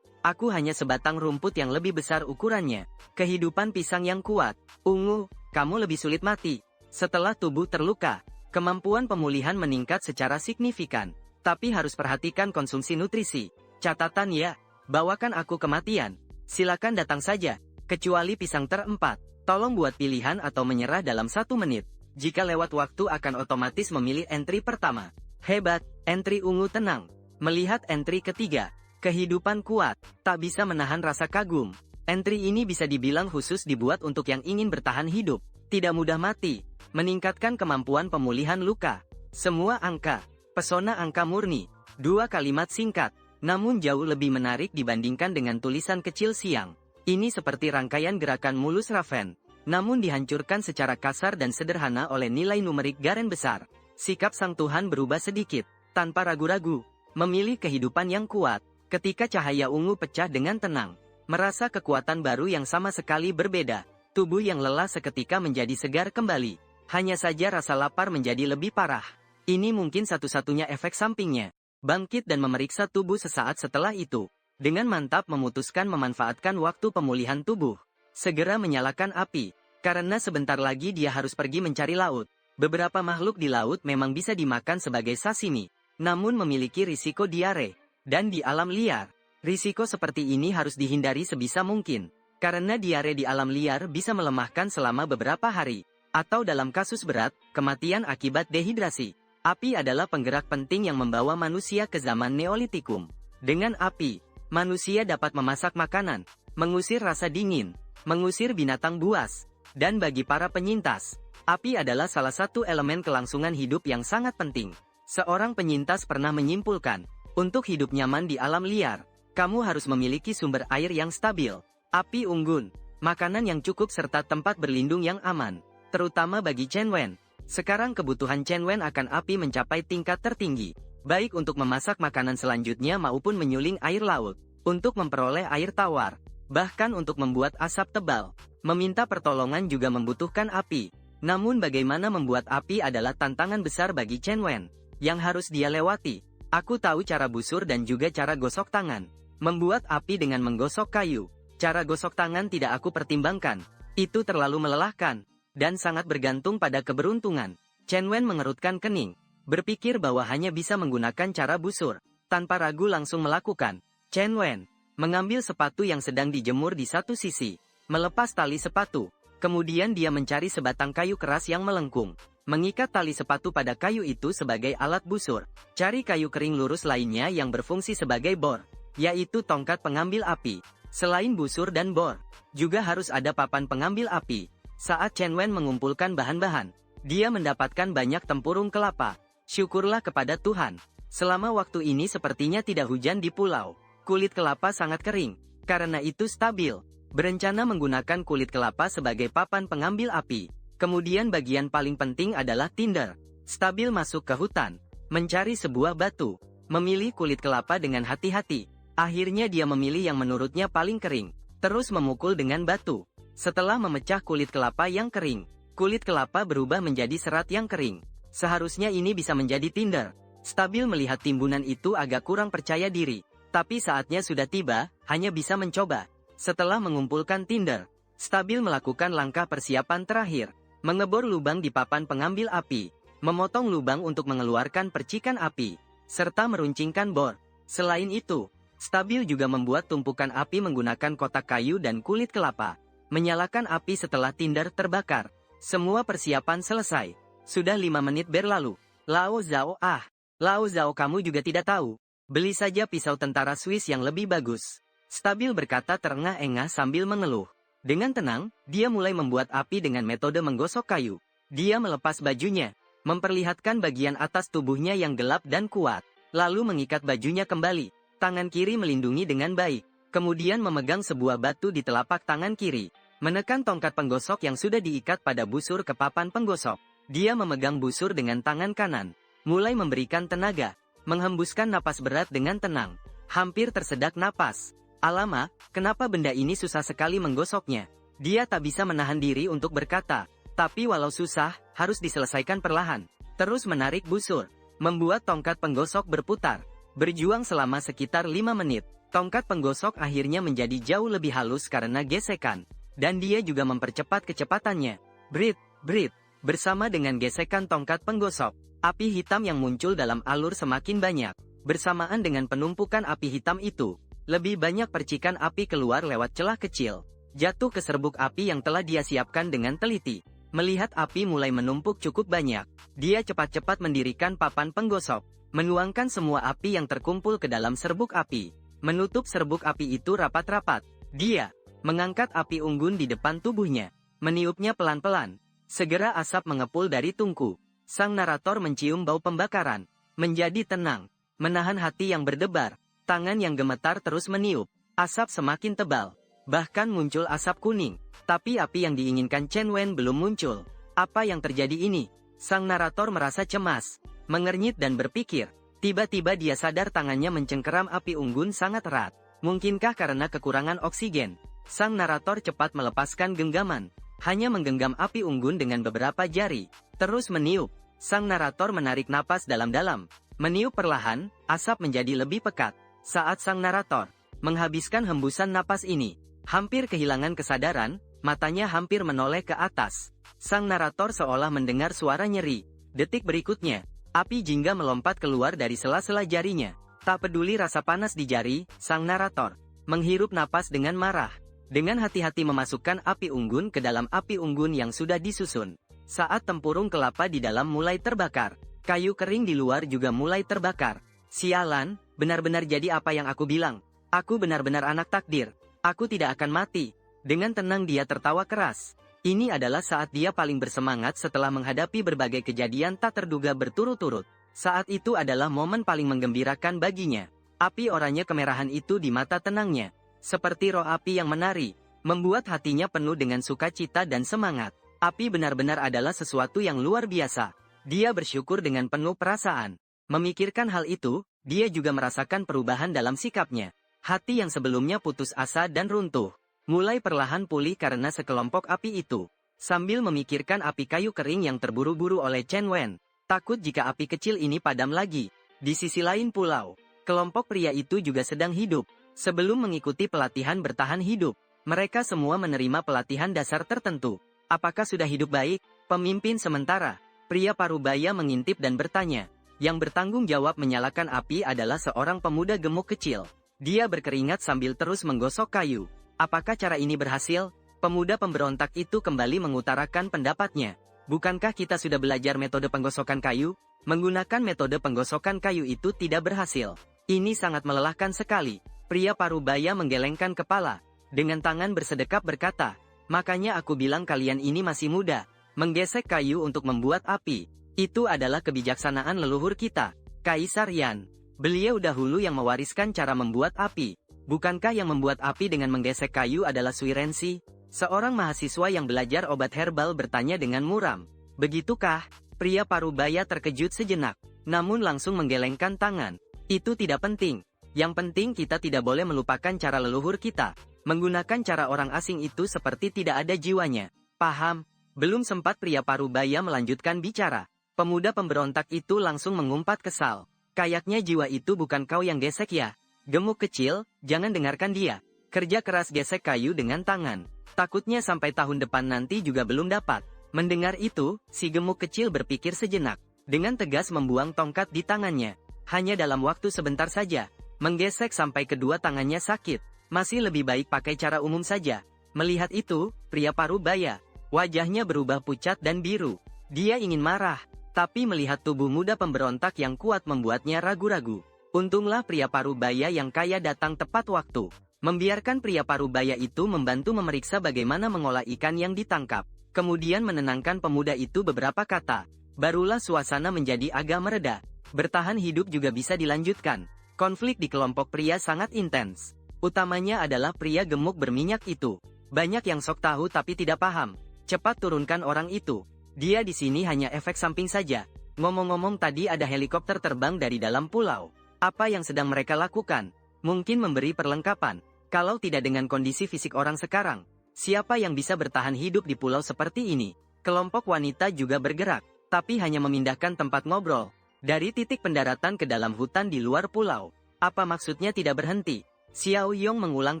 Aku hanya sebatang rumput yang lebih besar ukurannya. Kehidupan pisang yang kuat. Ungu, kamu lebih sulit mati. Setelah tubuh terluka, kemampuan pemulihan meningkat secara signifikan. Tapi harus perhatikan konsumsi nutrisi. Catatan ya, bawakan aku kematian. Silakan datang saja. Kecuali pisang terempat. Tolong buat pilihan atau menyerah dalam 1 menit. Jika lewat waktu akan otomatis memilih entry pertama. Hebat, entry ungu tenang. Melihat entry ketiga. Kehidupan kuat, tak bisa menahan rasa kagum. Entry ini bisa dibilang khusus dibuat untuk yang ingin bertahan hidup. Tidak mudah mati. Meningkatkan kemampuan pemulihan luka. Semua angka. Pesona angka murni. 2 kalimat singkat. Namun jauh lebih menarik dibandingkan dengan tulisan kecil siang. Ini seperti rangkaian gerakan mulus Raven, namun dihancurkan secara kasar dan sederhana oleh nilai numerik garen besar. Sikap sang Tuhan berubah sedikit, tanpa ragu-ragu, memilih kehidupan yang kuat. Ketika cahaya ungu pecah dengan tenang, merasa kekuatan baru yang sama sekali berbeda. Tubuh yang lelah seketika menjadi segar kembali. Hanya saja rasa lapar menjadi lebih parah. Ini mungkin satu-satunya efek sampingnya. Bangkit dan memeriksa tubuh sesaat setelah itu. Dengan mantap memutuskan memanfaatkan waktu pemulihan tubuh. Segera menyalakan api, karena sebentar lagi dia harus pergi mencari laut. Beberapa makhluk di laut memang bisa dimakan sebagai sashimi, namun memiliki risiko diare. Dan di alam liar, risiko seperti ini harus dihindari sebisa mungkin. Karena diare di alam liar bisa melemahkan selama beberapa hari. Atau dalam kasus berat, kematian akibat dehidrasi. Api adalah penggerak penting yang membawa manusia ke zaman Neolitikum. Dengan api, manusia dapat memasak makanan, mengusir rasa dingin, mengusir binatang buas. Dan bagi para penyintas, api adalah salah satu elemen kelangsungan hidup yang sangat penting. Seorang penyintas pernah menyimpulkan, untuk hidup nyaman di alam liar, kamu harus memiliki sumber air yang stabil, api unggun, makanan yang cukup serta tempat berlindung yang aman. Terutama bagi Chen Wen. Sekarang kebutuhan Chen Wen akan api mencapai tingkat tertinggi. Baik untuk memasak makanan selanjutnya maupun menyuling air laut, untuk memperoleh air tawar, bahkan untuk membuat asap tebal. Meminta pertolongan juga membutuhkan api. Namun bagaimana membuat api adalah tantangan besar bagi Chen Wen, yang harus dia lewati. Aku tahu cara busur dan juga cara gosok tangan. Membuat api dengan menggosok kayu. Cara gosok tangan tidak aku pertimbangkan. Itu terlalu melelahkan, dan sangat bergantung pada keberuntungan. Chen Wen mengerutkan kening. Berpikir bahwa hanya bisa menggunakan cara busur. Tanpa ragu langsung melakukan. Chen Wen mengambil sepatu yang sedang dijemur di satu sisi. Melepas tali sepatu. Kemudian dia mencari sebatang kayu keras yang melengkung. Mengikat tali sepatu pada kayu itu sebagai alat busur. Cari kayu kering lurus lainnya yang berfungsi sebagai bor. Yaitu tongkat pengambil api. Selain busur dan bor, juga harus ada papan pengambil api. Saat Chen Wen mengumpulkan bahan-bahan, dia mendapatkan banyak tempurung kelapa. Syukurlah kepada Tuhan. Selama waktu ini sepertinya tidak hujan di pulau. Kulit kelapa sangat kering, karena itu stabil. Berencana menggunakan kulit kelapa sebagai papan pengambil api. Kemudian bagian paling penting adalah tinder. Stabil masuk ke hutan, mencari sebuah batu, memilih kulit kelapa dengan hati-hati. Akhirnya dia memilih yang menurutnya paling kering, terus memukul dengan batu. Setelah memecah kulit kelapa yang kering, kulit kelapa berubah menjadi serat yang kering. Seharusnya ini bisa menjadi tinder. Stabil melihat timbunan itu agak kurang percaya diri. Tapi saatnya sudah tiba, hanya bisa mencoba. Setelah mengumpulkan tinder, Stabil melakukan langkah persiapan terakhir. Mengebor lubang di papan pengambil api, memotong lubang untuk mengeluarkan percikan api, serta meruncingkan bor. Selain itu, Stabil juga membuat tumpukan api menggunakan kotak kayu dan kulit kelapa. Menyalakan api setelah tinder terbakar. Semua persiapan selesai. Sudah 5 menit berlalu. Lao Zhao, kamu juga tidak tahu. Beli saja pisau tentara Swiss yang lebih bagus. Stabil berkata terengah-engah sambil mengeluh. Dengan tenang, dia mulai membuat api dengan metode menggosok kayu. Dia melepas bajunya, memperlihatkan bagian atas tubuhnya yang gelap dan kuat. Lalu mengikat bajunya kembali. Tangan kiri melindungi dengan baik. Kemudian memegang sebuah batu di telapak tangan kiri. Menekan tongkat penggosok yang sudah diikat pada busur ke papan penggosok. Dia memegang busur dengan tangan kanan. Mulai memberikan tenaga. Menghembuskan napas berat dengan tenang. Hampir tersedak napas. Alamak, kenapa benda ini susah sekali menggosoknya? Dia tak bisa menahan diri untuk berkata. Tapi walau susah, harus diselesaikan perlahan. Terus menarik busur. Membuat tongkat penggosok berputar. Berjuang selama sekitar 5 menit. Tongkat penggosok akhirnya menjadi jauh lebih halus karena gesekan. Dan dia juga mempercepat kecepatannya. Brit. Bersama dengan gesekan tongkat penggosok, api hitam yang muncul dalam alur semakin banyak. Bersamaan dengan penumpukan api hitam itu, lebih banyak percikan api keluar lewat celah kecil. Jatuh ke serbuk api yang telah dia siapkan dengan teliti. Melihat api mulai menumpuk cukup banyak, dia cepat-cepat mendirikan papan penggosok. Menuangkan semua api yang terkumpul ke dalam serbuk api. Menutup serbuk api itu rapat-rapat. Dia mengangkat api unggun di depan tubuhnya. Meniupnya pelan-pelan. Segera asap mengepul dari tungku. Sang narator mencium bau pembakaran. Menjadi tenang. Menahan hati yang berdebar. Tangan yang gemetar terus meniup. Asap semakin tebal. Bahkan muncul asap kuning. Tapi api yang diinginkan Chen Wen belum muncul. Apa yang terjadi ini? Sang narator merasa cemas. Mengernyit dan berpikir. Tiba-tiba dia sadar tangannya mencengkeram api unggun sangat erat. Mungkinkah karena kekurangan oksigen? Sang narator cepat melepaskan genggaman. Hanya menggenggam api unggun dengan beberapa jari. Terus meniup. Sang narator menarik napas dalam-dalam. Meniup perlahan, asap menjadi lebih pekat. Saat sang narator menghabiskan hembusan napas ini, hampir kehilangan kesadaran, matanya hampir menoleh ke atas. Sang narator seolah mendengar suara nyeri. Detik berikutnya, api jingga melompat keluar dari sela-sela jarinya. Tak peduli rasa panas di jari, sang narator menghirup napas dengan marah. Dengan hati-hati memasukkan api unggun ke dalam api unggun yang sudah disusun. Saat tempurung kelapa di dalam mulai terbakar, kayu kering di luar juga mulai terbakar. Sialan, benar-benar jadi apa yang aku bilang. Aku benar-benar anak takdir. Aku tidak akan mati. Dengan tenang dia tertawa keras. Ini adalah saat dia paling bersemangat setelah menghadapi berbagai kejadian tak terduga berturut-turut. Saat itu adalah momen paling menggembirakan baginya. Api oranye kemerahan itu di mata tenangnya. Seperti roh api yang menari, membuat hatinya penuh dengan sukacita dan semangat. Api benar-benar adalah sesuatu yang luar biasa. Dia bersyukur dengan penuh perasaan. Memikirkan hal itu, dia juga merasakan perubahan dalam sikapnya. Hati yang sebelumnya putus asa dan runtuh, mulai perlahan pulih karena sekelompok api itu. Sambil memikirkan api kayu kering yang terburu-buru oleh Chen Wen, takut jika api kecil ini padam lagi. Di sisi lain pulau, kelompok pria itu juga sedang hidup. Sebelum mengikuti pelatihan bertahan hidup, mereka semua menerima pelatihan dasar tertentu. Apakah sudah hidup baik? Pemimpin sementara, pria parubaya mengintip dan bertanya. Yang bertanggung jawab menyalakan api adalah seorang pemuda gemuk kecil. Dia berkeringat sambil terus menggosok kayu. Apakah cara ini berhasil? Pemuda pemberontak itu kembali mengutarakan pendapatnya. Bukankah kita sudah belajar metode penggosokan kayu? Menggunakan metode penggosokan kayu itu tidak berhasil. Ini sangat melelahkan sekali. Pria parubaya menggelengkan kepala. Dengan tangan bersedekap berkata, Makanya aku bilang kalian ini masih muda. Menggesek kayu untuk membuat api. Itu adalah kebijaksanaan leluhur kita. Kaisar Yan. Beliau dahulu yang mewariskan cara membuat api. Bukankah yang membuat api dengan menggesek kayu adalah Sui Rensi? Seorang mahasiswa yang belajar obat herbal bertanya dengan muram. Begitukah? Pria parubaya terkejut sejenak, namun langsung menggelengkan tangan. Itu tidak penting. Yang penting kita tidak boleh melupakan cara leluhur kita. Menggunakan cara orang asing itu seperti tidak ada jiwanya. Paham? Belum sempat pria parubaya melanjutkan bicara. Pemuda pemberontak itu langsung mengumpat kesal. Kayaknya jiwa itu bukan kau yang gesek ya. Gemuk kecil, jangan dengarkan dia. Kerja keras gesek kayu dengan tangan. Takutnya sampai tahun depan nanti juga belum dapat. Mendengar itu, si gemuk kecil berpikir sejenak. Dengan tegas membuang tongkat di tangannya. Hanya dalam waktu sebentar saja. Menggesek sampai kedua tangannya sakit. Masih lebih baik pakai cara umum saja. Melihat itu, pria parubaya. Wajahnya berubah pucat dan biru. Dia ingin marah. Tapi melihat tubuh muda pemberontak yang kuat membuatnya ragu-ragu. Untunglah pria parubaya yang kaya datang tepat waktu. Membiarkan pria parubaya itu membantu memeriksa bagaimana mengolah ikan yang ditangkap. Kemudian menenangkan pemuda itu beberapa kata. Barulah suasana menjadi agak mereda. Bertahan hidup juga bisa dilanjutkan. Konflik di kelompok pria sangat intens. Utamanya adalah pria gemuk berminyak itu. Banyak yang sok tahu tapi tidak paham. Cepat turunkan orang itu. Dia di sini hanya efek samping saja. Ngomong-ngomong tadi ada helikopter terbang dari dalam pulau. Apa yang sedang mereka lakukan? Mungkin memberi perlengkapan. Kalau tidak dengan kondisi fisik orang sekarang, siapa yang bisa bertahan hidup di pulau seperti ini? Kelompok wanita juga bergerak, tapi hanya memindahkan tempat ngobrol. Dari titik pendaratan ke dalam hutan di luar pulau. Apa maksudnya tidak berhenti? Xiao Yong mengulang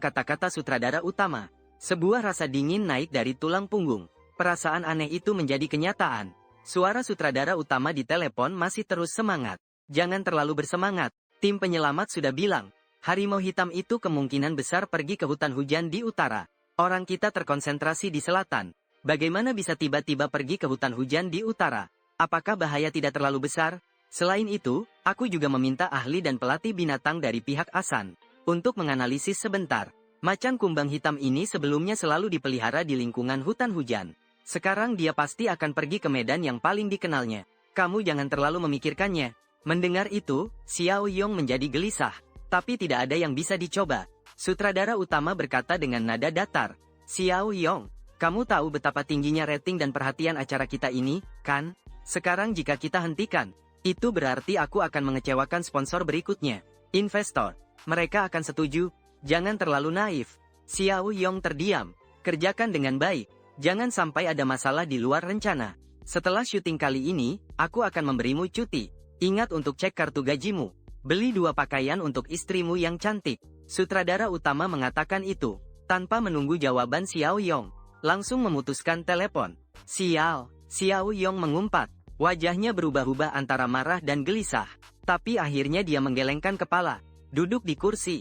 kata-kata sutradara utama. Sebuah rasa dingin naik dari tulang punggung. Perasaan aneh itu menjadi kenyataan. Suara sutradara utama di telepon masih terus semangat. Jangan terlalu bersemangat. Tim penyelamat sudah bilang, harimau hitam itu kemungkinan besar pergi ke hutan hujan di utara. Orang kita terkonsentrasi di selatan. Bagaimana bisa tiba-tiba pergi ke hutan hujan di utara? Apakah bahaya tidak terlalu besar? Selain itu, aku juga meminta ahli dan pelatih binatang dari pihak Asan untuk menganalisis sebentar. Macan kumbang hitam ini sebelumnya selalu dipelihara di lingkungan hutan hujan. Sekarang dia pasti akan pergi ke medan yang paling dikenalnya. Kamu jangan terlalu memikirkannya. Mendengar itu, Xiao Yong menjadi gelisah. Tapi tidak ada yang bisa dicoba. Sutradara utama berkata dengan nada datar. Xiao Yong, kamu tahu betapa tingginya rating dan perhatian acara kita ini, kan? Sekarang jika kita hentikan, itu berarti aku akan mengecewakan sponsor berikutnya. Investor, mereka akan setuju. Jangan terlalu naif. Xiao Yong terdiam. Kerjakan dengan baik. Jangan sampai ada masalah di luar rencana. Setelah syuting kali ini, aku akan memberimu cuti. Ingat untuk cek kartu gajimu. Beli 2 pakaian untuk istrimu yang cantik. Sutradara utama mengatakan itu. Tanpa menunggu jawaban Xiao Yong, langsung memutuskan telepon. Sial, Xiao Yong mengumpat. Wajahnya berubah-ubah antara marah dan gelisah. Tapi akhirnya dia menggelengkan kepala. Duduk di kursi.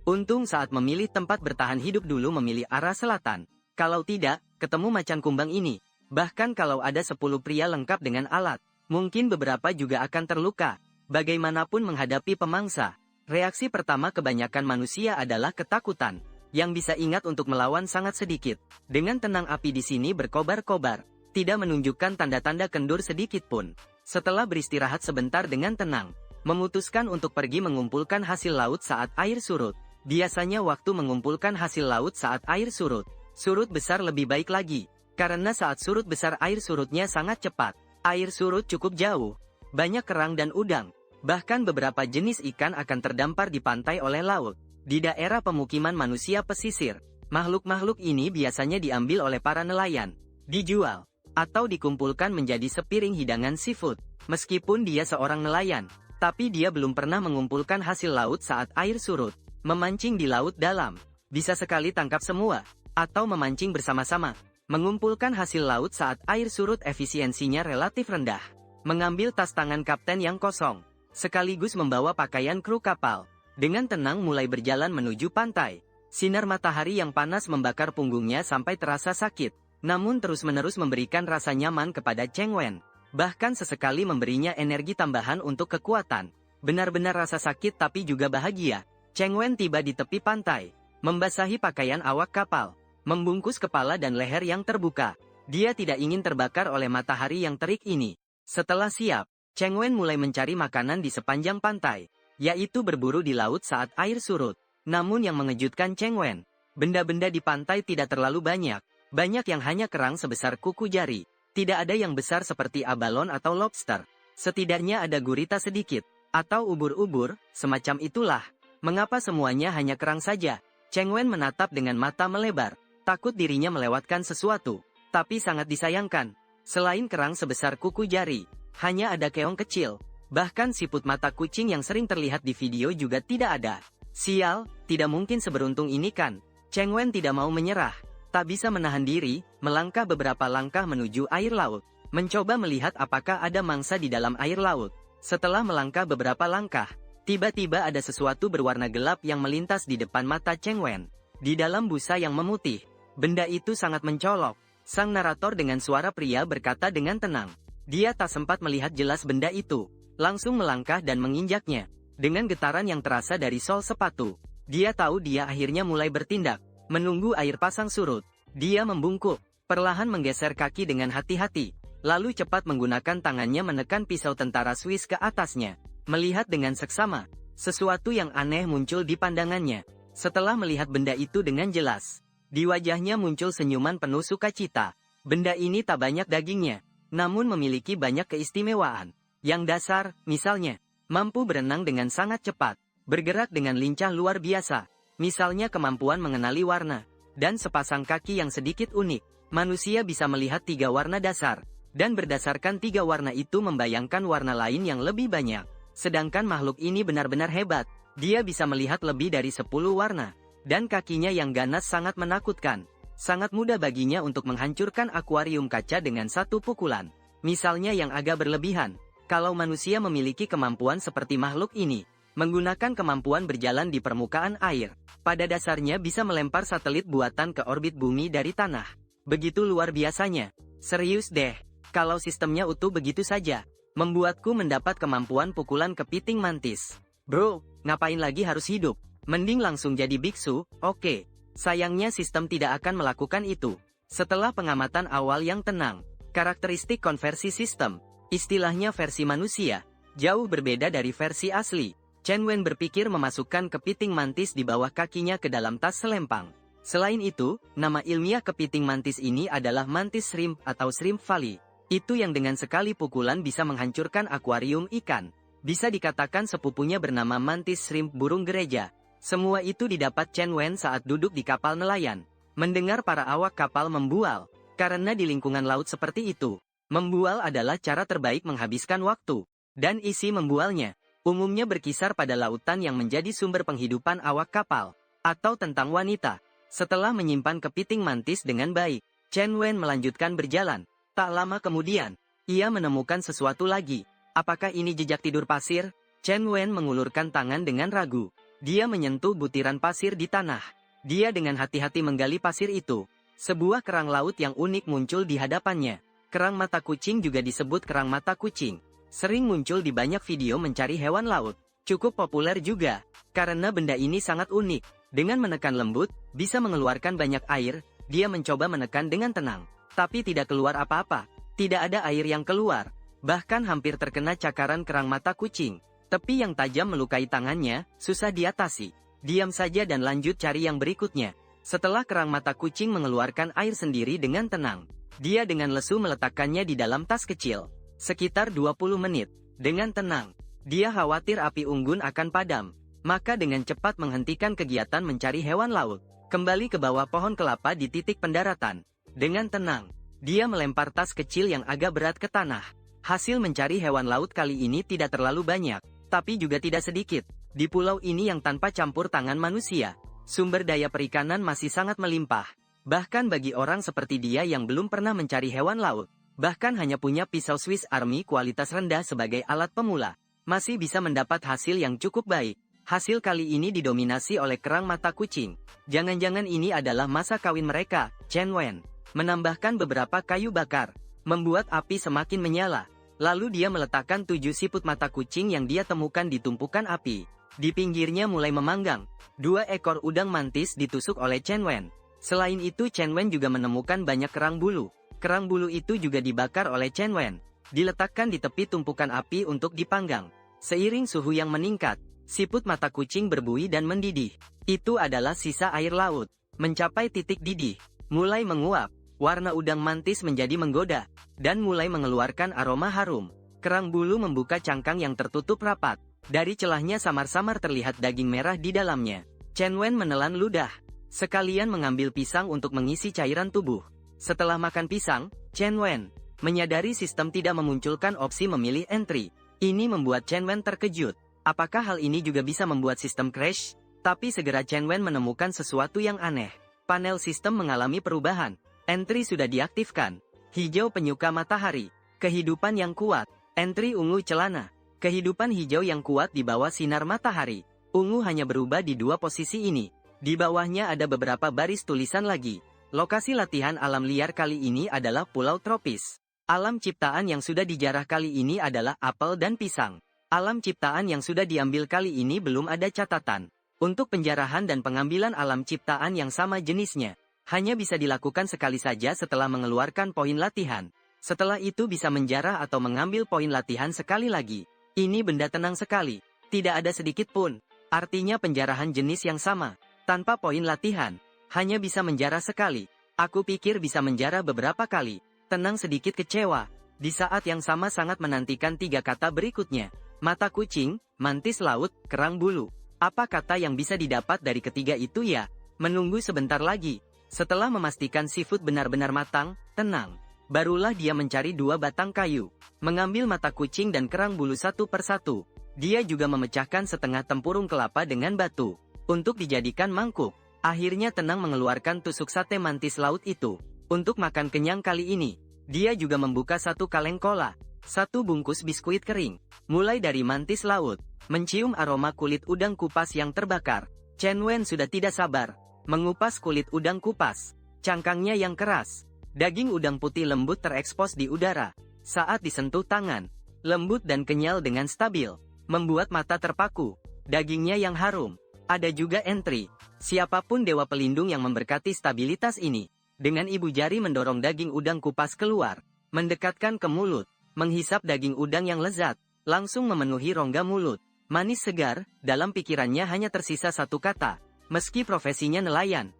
Untung saat memilih tempat bertahan hidup dulu memilih arah selatan. Kalau tidak, ketemu macan kumbang ini. Bahkan kalau ada 10 pria lengkap dengan alat, mungkin beberapa juga akan terluka. Bagaimanapun menghadapi pemangsa, reaksi pertama kebanyakan manusia adalah ketakutan. Yang bisa ingat untuk melawan sangat sedikit. Dengan tenang api di sini berkobar-kobar, tidak menunjukkan tanda-tanda kendur sedikit pun. Setelah beristirahat sebentar dengan tenang, memutuskan untuk pergi mengumpulkan hasil laut saat air surut. Biasanya waktu mengumpulkan hasil laut saat air surut, surut besar lebih baik lagi. Karena saat surut besar air surutnya sangat cepat. Air surut cukup jauh. Banyak kerang dan udang. Bahkan beberapa jenis ikan akan terdampar di pantai oleh laut. Di daerah pemukiman manusia pesisir, makhluk-makhluk ini biasanya diambil oleh para nelayan, dijual, atau dikumpulkan menjadi sepiring hidangan seafood. Meskipun dia seorang nelayan, tapi dia belum pernah mengumpulkan hasil laut saat air surut. Memancing di laut dalam, bisa sekali tangkap semua, atau memancing bersama-sama. Mengumpulkan hasil laut saat air surut efisiensinya relatif rendah. Mengambil tas tangan kapten yang kosong, sekaligus membawa pakaian kru kapal. Dengan tenang mulai berjalan menuju pantai. Sinar matahari yang panas membakar punggungnya sampai terasa sakit. Namun terus-menerus memberikan rasa nyaman kepada Cheng Wen. Bahkan sesekali memberinya energi tambahan untuk kekuatan. Benar-benar rasa sakit tapi juga bahagia. Cheng Wen tiba di tepi pantai. Membasahi pakaian awak kapal. membungkus kepala dan leher yang terbuka. Dia tidak ingin terbakar oleh matahari yang terik ini. Setelah siap, Cheng Wen mulai mencari makanan di sepanjang pantai, yaitu berburu di laut saat air surut. Namun yang mengejutkan Cheng Wen, benda-benda di pantai tidak terlalu banyak. Banyak yang hanya kerang sebesar kuku jari. Tidak ada yang besar seperti abalon atau lobster. Setidaknya ada gurita sedikit, atau ubur-ubur, semacam itulah. Mengapa semuanya hanya kerang saja? Cheng Wen menatap dengan mata melebar, takut dirinya melewatkan sesuatu. Tapi sangat disayangkan, selain kerang sebesar kuku jari, hanya ada keong kecil. Bahkan siput mata kucing yang sering terlihat di video juga tidak ada. Sial, tidak mungkin seberuntung ini kan? Cheng Wen tidak mau menyerah. Tak bisa menahan diri, melangkah beberapa langkah menuju air laut. Mencoba melihat apakah ada mangsa di dalam air laut. Setelah melangkah beberapa langkah, tiba-tiba ada sesuatu berwarna gelap yang melintas di depan mata Cheng Wen. Di dalam busa yang memutih, benda itu sangat mencolok. Sang narator dengan suara pria berkata dengan tenang. Dia tak sempat melihat jelas benda itu, langsung melangkah dan menginjaknya. Dengan getaran yang terasa dari sol sepatu, dia tahu dia akhirnya mulai bertindak. Menunggu air pasang surut, dia membungkuk, perlahan menggeser kaki dengan hati-hati, lalu cepat menggunakan tangannya menekan pisau tentara Swiss ke atasnya. Melihat dengan seksama, sesuatu yang aneh muncul di pandangannya. Setelah melihat benda itu dengan jelas, di wajahnya muncul senyuman penuh sukacita. Benda ini tak banyak dagingnya, namun memiliki banyak keistimewaan. Yang dasar, misalnya, mampu berenang dengan sangat cepat, bergerak dengan lincah luar biasa, misalnya kemampuan mengenali warna, dan sepasang kaki yang sedikit unik. Manusia bisa melihat 3 warna dasar, dan berdasarkan 3 warna itu membayangkan warna lain yang lebih banyak. Sedangkan makhluk ini benar-benar hebat, dia bisa melihat lebih dari 10 warna, dan kakinya yang ganas sangat menakutkan. Sangat mudah baginya untuk menghancurkan akuarium kaca dengan satu pukulan. Misalnya yang agak berlebihan, kalau manusia memiliki kemampuan seperti makhluk ini, menggunakan kemampuan berjalan di permukaan air, pada dasarnya bisa melempar satelit buatan ke orbit bumi dari tanah. Begitu luar biasanya. Serius deh, kalau sistemnya utuh begitu saja, membuatku mendapat kemampuan pukulan kepiting mantis. Bro, ngapain lagi harus hidup? Mending langsung jadi biksu, oke. Sayangnya sistem tidak akan melakukan itu. Setelah pengamatan awal yang tenang, karakteristik konversi sistem, istilahnya versi manusia, jauh berbeda dari versi asli. Cheng Wen berpikir memasukkan kepiting mantis di bawah kakinya ke dalam tas selempang. Selain itu, nama ilmiah kepiting mantis ini adalah mantis shrimp atau shrimp valley. Itu yang dengan sekali pukulan bisa menghancurkan akuarium ikan. Bisa dikatakan sepupunya bernama mantis shrimp burung gereja. Semua itu didapat Cheng Wen saat duduk di kapal nelayan, mendengar para awak kapal membual. Karena di lingkungan laut seperti itu, membual adalah cara terbaik menghabiskan waktu. Dan isi membualnya umumnya berkisar pada lautan yang menjadi sumber penghidupan awak kapal, atau tentang wanita. Setelah menyimpan kepiting mantis dengan baik, Cheng Wen melanjutkan berjalan. Tak lama kemudian, ia menemukan sesuatu lagi. Apakah ini jejak tidur pasir? Cheng Wen mengulurkan tangan dengan ragu. Dia menyentuh butiran pasir di tanah. Dia dengan hati-hati menggali pasir itu. Sebuah kerang laut yang unik muncul di hadapannya. Kerang mata kucing juga disebut kerang mata kucing. Sering muncul di banyak video mencari hewan laut. Cukup populer juga, karena benda ini sangat unik. Dengan menekan lembut, bisa mengeluarkan banyak air. Dia mencoba menekan dengan tenang, tapi tidak keluar apa-apa. Tidak ada air yang keluar. Bahkan hampir terkena cakaran kerang mata kucing. Tepi yang tajam melukai tangannya, susah diatasi. Diam saja dan lanjut cari yang berikutnya. Setelah kerang mata kucing mengeluarkan air sendiri dengan tenang, dia dengan lesu meletakkannya di dalam tas kecil. Sekitar 20 menit. Dengan tenang, dia khawatir api unggun akan padam. Maka dengan cepat menghentikan kegiatan mencari hewan laut. Kembali ke bawah pohon kelapa di titik pendaratan. Dengan tenang, dia melempar tas kecil yang agak berat ke tanah. Hasil mencari hewan laut kali ini tidak terlalu banyak, tapi juga tidak sedikit. Di pulau ini yang tanpa campur tangan manusia, sumber daya perikanan masih sangat melimpah. Bahkan bagi orang seperti dia yang belum pernah mencari hewan laut, bahkan hanya punya pisau Swiss Army kualitas rendah sebagai alat pemula, masih bisa mendapat hasil yang cukup baik. Hasil kali ini didominasi oleh kerang mata kucing. Jangan-jangan ini adalah masa kawin mereka. Cheng Wen menambahkan beberapa kayu bakar, membuat api semakin menyala. Lalu dia meletakkan 7 siput mata kucing yang dia temukan di tumpukan api. Di pinggirnya mulai memanggang. 2 ekor udang mantis ditusuk oleh Cheng Wen. Selain itu Chen Wen juga menemukan banyak kerang bulu. Kerang bulu itu juga dibakar oleh Chen Wen. Diletakkan di tepi tumpukan api untuk dipanggang. Seiring suhu yang meningkat, siput mata kucing berbuih dan mendidih. Itu adalah sisa air laut. Mencapai titik didih, mulai menguap, warna udang mantis menjadi menggoda, dan mulai mengeluarkan aroma harum. Kerang bulu membuka cangkang yang tertutup rapat. Dari celahnya samar-samar terlihat daging merah di dalamnya. Chen Wen menelan ludah. Sekalian mengambil pisang untuk mengisi cairan tubuh. Setelah makan pisang, Chen Wen menyadari sistem tidak memunculkan opsi memilih entry. Ini membuat Chen Wen terkejut. Apakah hal ini juga bisa membuat sistem crash? Tapi segera Chen Wen menemukan sesuatu yang aneh. Panel sistem mengalami perubahan. Entry sudah diaktifkan. Hijau penyuka matahari. Kehidupan yang kuat. Entry ungu celana. Kehidupan hijau yang kuat di bawah sinar matahari. Ungu hanya berubah di dua posisi ini. Di bawahnya ada beberapa baris tulisan lagi. Lokasi latihan alam liar kali ini adalah pulau tropis. Alam ciptaan yang sudah dijarah kali ini adalah apel dan pisang. Alam ciptaan yang sudah diambil kali ini belum ada catatan. Untuk penjarahan dan pengambilan alam ciptaan yang sama jenisnya, hanya bisa dilakukan sekali saja setelah mengeluarkan poin latihan. Setelah itu bisa menjarah atau mengambil poin latihan sekali lagi. Ini benda tenang sekali. Tidak ada sedikit pun. Artinya penjarahan jenis yang sama. Tanpa poin latihan, hanya bisa menjarah sekali. Aku pikir bisa menjarah beberapa kali. Tenang sedikit kecewa. Di saat yang sama sangat menantikan 3 kata berikutnya. Mata kucing, mantis laut, kerang bulu. Apa kata yang bisa didapat dari ketiga itu ya? Menunggu sebentar lagi. Setelah memastikan seafood benar-benar matang, tenang. Barulah dia mencari 2 batang kayu. Mengambil mata kucing dan kerang bulu satu persatu. Dia juga memecahkan setengah tempurung kelapa dengan batu. Untuk dijadikan mangkuk. Akhirnya tenang mengeluarkan tusuk sate mantis laut itu. Untuk makan kenyang kali ini, dia juga membuka 1 kaleng kola, 1 bungkus biskuit kering. Mulai dari mantis laut, mencium aroma kulit udang kupas yang terbakar. Chen Wen sudah tidak sabar, mengupas kulit udang kupas. Cangkangnya yang keras. Daging udang putih lembut terekspos di udara. Saat disentuh tangan, lembut dan kenyal dengan stabil. Membuat mata terpaku. Dagingnya yang harum. Ada juga entry. Siapapun dewa pelindung yang memberkati stabilitas ini. Dengan ibu jari mendorong daging udang kupas keluar. Mendekatkan ke mulut. Menghisap daging udang yang lezat. Langsung memenuhi rongga mulut. Manis segar, dalam pikirannya hanya tersisa 1 kata. Meski profesinya nelayan.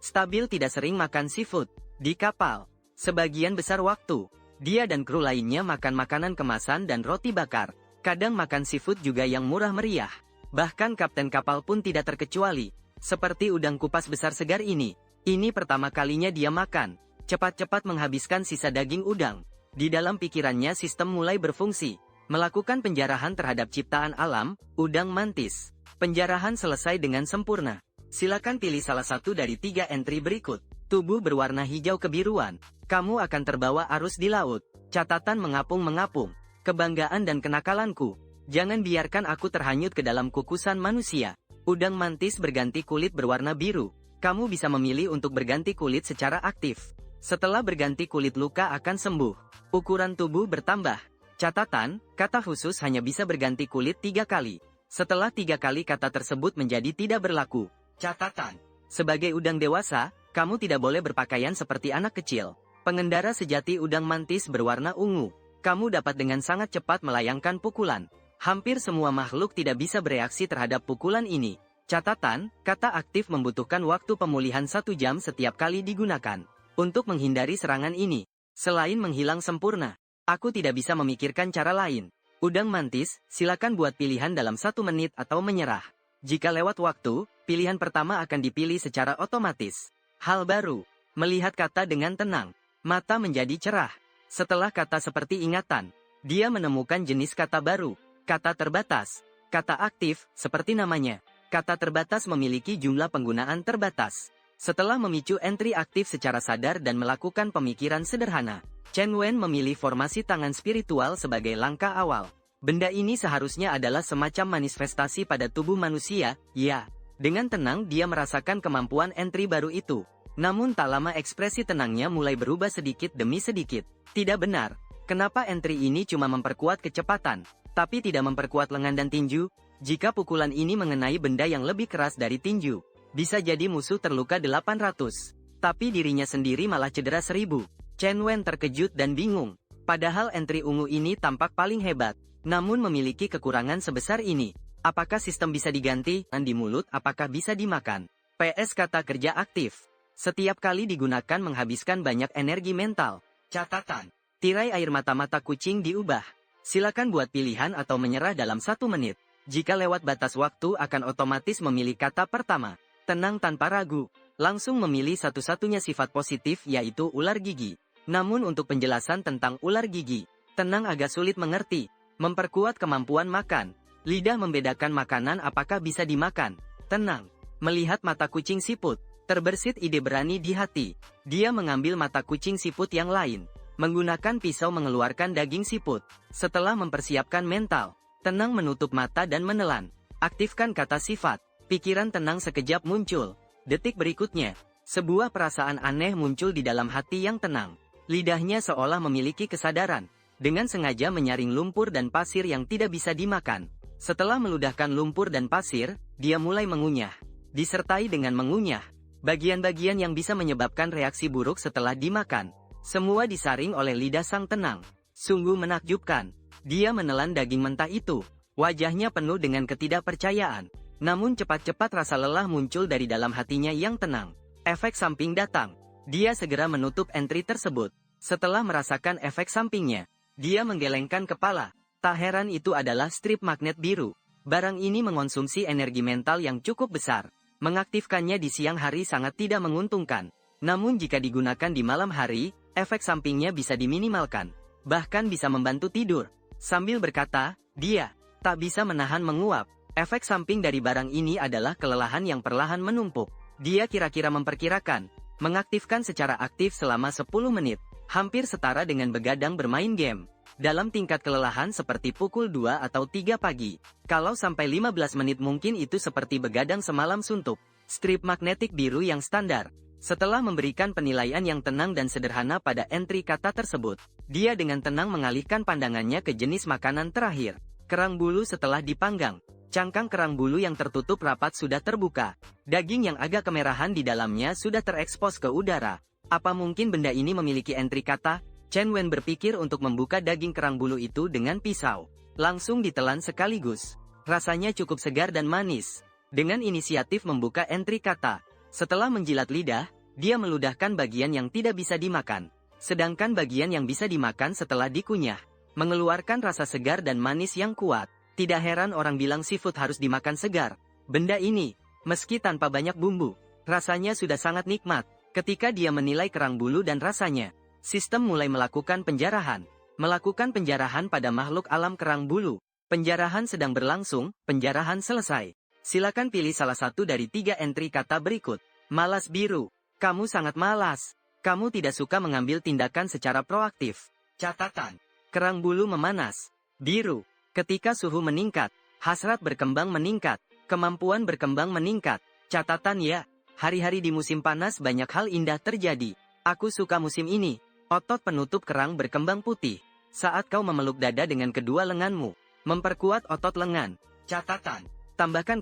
Stabil tidak sering makan seafood. Di kapal. Sebagian besar waktu, dia dan kru lainnya makan makanan kemasan dan roti bakar. Kadang makan seafood juga yang murah meriah. Bahkan kapten kapal pun tidak terkecuali. Seperti udang kupas besar segar ini. Ini pertama kalinya dia makan. Cepat-cepat menghabiskan sisa daging udang. Di dalam pikirannya sistem mulai berfungsi. Melakukan penjarahan terhadap ciptaan alam, udang mantis. Penjarahan selesai dengan sempurna. Silakan pilih salah satu dari 3 entry berikut. Tubuh berwarna hijau kebiruan. Kamu akan terbawa arus di laut. Catatan mengapung-mengapung. Kebanggaan dan kenakalanku. Jangan biarkan aku terhanyut ke dalam kukusan manusia. Udang mantis berganti kulit berwarna biru. Kamu bisa memilih untuk berganti kulit secara aktif. Setelah berganti kulit luka akan sembuh. Ukuran tubuh bertambah. Catatan, kata khusus hanya bisa berganti kulit 3 kali. Setelah 3 kali kata tersebut menjadi tidak berlaku. Catatan, sebagai udang dewasa, kamu tidak boleh berpakaian seperti anak kecil. Pengendara sejati udang mantis berwarna ungu. Kamu dapat dengan sangat cepat melayangkan pukulan. Hampir semua makhluk tidak bisa bereaksi terhadap pukulan ini. Catatan, kata aktif membutuhkan waktu pemulihan 1 jam setiap kali digunakan. Untuk menghindari serangan ini, selain menghilang sempurna, aku tidak bisa memikirkan cara lain. Udang mantis, silakan buat pilihan dalam 1 menit atau menyerah. Jika lewat waktu, pilihan pertama akan dipilih secara otomatis. Hal baru, melihat kata dengan tenang, mata menjadi cerah. Setelah kata seperti ingatan, dia menemukan jenis kata baru. Kata terbatas, kata aktif, seperti namanya. Kata terbatas memiliki jumlah penggunaan terbatas. Setelah memicu entry aktif secara sadar dan melakukan pemikiran sederhana, Chen Wen memilih formasi tangan spiritual sebagai langkah awal. Benda ini seharusnya adalah semacam manifestasi pada tubuh manusia, ya. Dengan tenang dia merasakan kemampuan entry baru itu. Namun tak lama ekspresi tenangnya mulai berubah sedikit demi sedikit. Tidak benar. Kenapa entry ini cuma memperkuat kecepatan, tapi tidak memperkuat lengan dan tinju? Jika pukulan ini mengenai benda yang lebih keras dari tinju, Bisa jadi musuh terluka 800. Tapi dirinya sendiri malah cedera 1000. Chen Wen terkejut dan bingung. Padahal entry ungu ini tampak paling hebat, namun memiliki kekurangan sebesar ini. Apakah sistem bisa diganti? Dan di mulut apakah bisa dimakan? PS kata kerja aktif. Setiap kali digunakan menghabiskan banyak energi mental. Catatan. Tirai air mata-mata kucing diubah. Silakan buat pilihan atau menyerah dalam 1 menit. Jika lewat batas waktu akan otomatis memilih kata pertama. Tenang tanpa ragu. Langsung memilih satu-satunya sifat positif yaitu ular gigi. Namun untuk penjelasan tentang ular gigi, tenang agak sulit mengerti. Memperkuat kemampuan makan. Lidah membedakan makanan apakah bisa dimakan. Tenang. Melihat mata kucing siput. Terbersit ide berani di hati. Dia mengambil mata kucing siput yang lain. Menggunakan pisau mengeluarkan daging siput. Setelah mempersiapkan mental. Tenang menutup mata dan menelan. Aktifkan kata sifat. Pikiran tenang sekejap muncul. Detik berikutnya, sebuah perasaan aneh muncul di dalam hati yang tenang. Lidahnya seolah memiliki kesadaran. Dengan sengaja menyaring lumpur dan pasir yang tidak bisa dimakan. Setelah meludahkan lumpur dan pasir, dia mulai mengunyah. Disertai dengan mengunyah, bagian-bagian yang bisa menyebabkan reaksi buruk setelah dimakan. Semua disaring oleh lidah sang tenang. Sungguh menakjubkan. Dia menelan daging mentah itu. Wajahnya penuh dengan ketidakpercayaan. Namun cepat-cepat rasa lelah muncul dari dalam hatinya yang tenang. Efek samping datang. Dia segera menutup entry tersebut. Setelah merasakan efek sampingnya, dia menggelengkan kepala. Tak heran itu adalah strip magnet biru. Barang ini mengonsumsi energi mental yang cukup besar. Mengaktifkannya di siang hari sangat tidak menguntungkan. Namun jika digunakan di malam hari, efek sampingnya bisa diminimalkan. Bahkan bisa membantu tidur. Sambil berkata, dia tak bisa menahan menguap. Efek samping dari barang ini adalah kelelahan yang perlahan menumpuk. Dia kira-kira memperkirakan, mengaktifkan secara aktif selama 10 menit, hampir setara dengan begadang bermain game. Dalam tingkat kelelahan seperti pukul 2 atau 3 pagi. Kalau sampai 15 menit mungkin itu seperti begadang semalam suntuk. Strip magnetik biru yang standar. Setelah memberikan penilaian yang tenang dan sederhana pada entry kata tersebut, dia dengan tenang mengalihkan pandangannya ke jenis makanan terakhir. Kerang bulu setelah dipanggang. Cangkang kerang bulu yang tertutup rapat sudah terbuka. Daging yang agak kemerahan di dalamnya sudah terekspos ke udara. Apa mungkin benda ini memiliki entry kata? Chen Wen berpikir untuk membuka daging kerang bulu itu dengan pisau. Langsung ditelan sekaligus. Rasanya cukup segar dan manis. Dengan inisiatif membuka entry kata. Setelah menjilat lidah, dia meludahkan bagian yang tidak bisa dimakan. Sedangkan bagian yang bisa dimakan setelah dikunyah, mengeluarkan rasa segar dan manis yang kuat. Tidak heran orang bilang seafood harus dimakan segar. Benda ini, meski tanpa banyak bumbu, rasanya sudah sangat nikmat. Ketika dia menilai kerang bulu dan rasanya, sistem mulai melakukan penjarahan. Melakukan penjarahan pada makhluk alam kerang bulu. Penjarahan sedang berlangsung, penjarahan selesai. Silakan pilih salah satu dari 3 entry kata berikut. Malas biru. Kamu sangat malas. Kamu tidak suka mengambil tindakan secara proaktif. Catatan. Kerang bulu memanas. Biru. Ketika suhu meningkat, hasrat berkembang meningkat, kemampuan berkembang meningkat. Catatan ya, hari-hari di musim panas banyak hal indah terjadi. Aku suka musim ini. Otot penutup kerang berkembang putih. Saat kau memeluk dada dengan kedua lenganmu, memperkuat otot lengan. Catatan. Tambahkan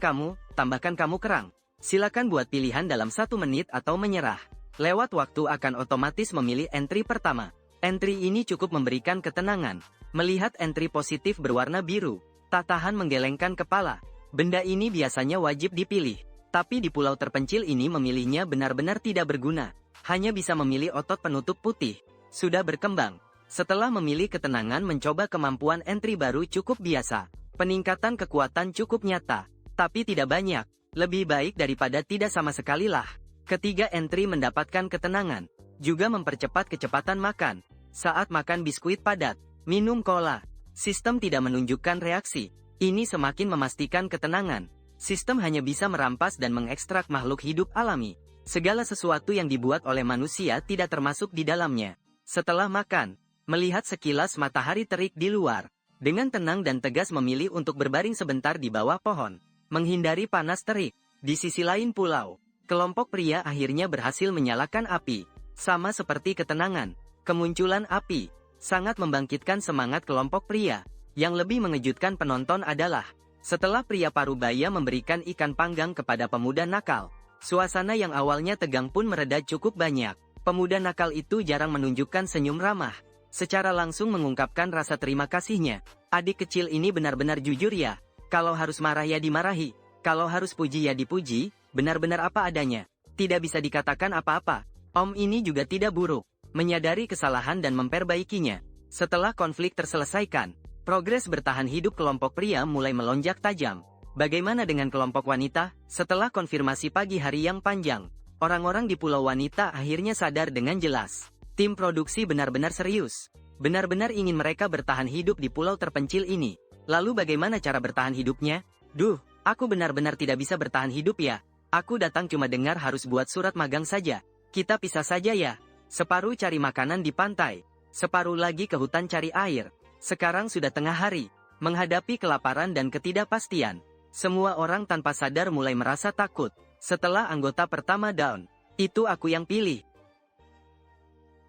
kamu kerang. Silakan buat pilihan dalam 1 menit atau menyerah. Lewat waktu akan otomatis memilih entry pertama. Entry ini cukup memberikan ketenangan. Melihat entry positif berwarna biru, tak tahan menggelengkan kepala. Benda ini biasanya wajib dipilih. Tapi di pulau terpencil ini memilihnya benar-benar tidak berguna. Hanya bisa memilih otot penutup putih. Sudah berkembang. Setelah memilih ketenangan mencoba kemampuan entry baru cukup biasa. Peningkatan kekuatan cukup nyata. Tapi tidak banyak. Lebih baik daripada tidak sama sekali lah. Ketiga entry mendapatkan ketenangan. Juga mempercepat kecepatan makan. Saat makan biskuit padat. Minum cola. Sistem tidak menunjukkan reaksi. Ini semakin memastikan ketenangan. Sistem hanya bisa merampas dan mengekstrak makhluk hidup alami. Segala sesuatu yang dibuat oleh manusia tidak termasuk di dalamnya. Setelah makan, melihat sekilas matahari terik di luar, dengan tenang dan tegas memilih untuk berbaring sebentar di bawah pohon, menghindari panas terik. Di sisi lain pulau, kelompok pria akhirnya berhasil menyalakan api. Sama seperti ketenangan, kemunculan api sangat membangkitkan semangat kelompok pria. Yang lebih mengejutkan penonton adalah, setelah pria parubaya memberikan ikan panggang kepada pemuda nakal, Suasana yang awalnya tegang pun mereda cukup banyak. Pemuda nakal itu jarang menunjukkan senyum ramah. Secara langsung mengungkapkan rasa terima kasihnya. Adik kecil ini benar-benar jujur ya. Kalau harus marah ya dimarahi. Kalau harus puji ya dipuji, benar-benar apa adanya. Tidak bisa dikatakan apa-apa. Om ini juga tidak buruk. Menyadari kesalahan dan memperbaikinya. Setelah konflik terselesaikan, progres bertahan hidup kelompok pria mulai melonjak tajam. Bagaimana dengan kelompok wanita? Setelah konfirmasi pagi hari yang panjang, orang-orang di Pulau Wanita akhirnya sadar dengan jelas. Tim produksi benar-benar serius. Benar-benar ingin mereka bertahan hidup di pulau terpencil ini. Lalu bagaimana cara bertahan hidupnya? Duh, aku benar-benar tidak bisa bertahan hidup ya. Aku datang cuma dengar harus buat surat magang saja. Kita pisah saja ya. Separuh cari makanan di pantai. Separuh lagi ke hutan cari air. Sekarang sudah tengah hari. Menghadapi kelaparan dan ketidakpastian. Semua orang tanpa sadar mulai merasa takut. Setelah anggota pertama down, itu aku yang pilih.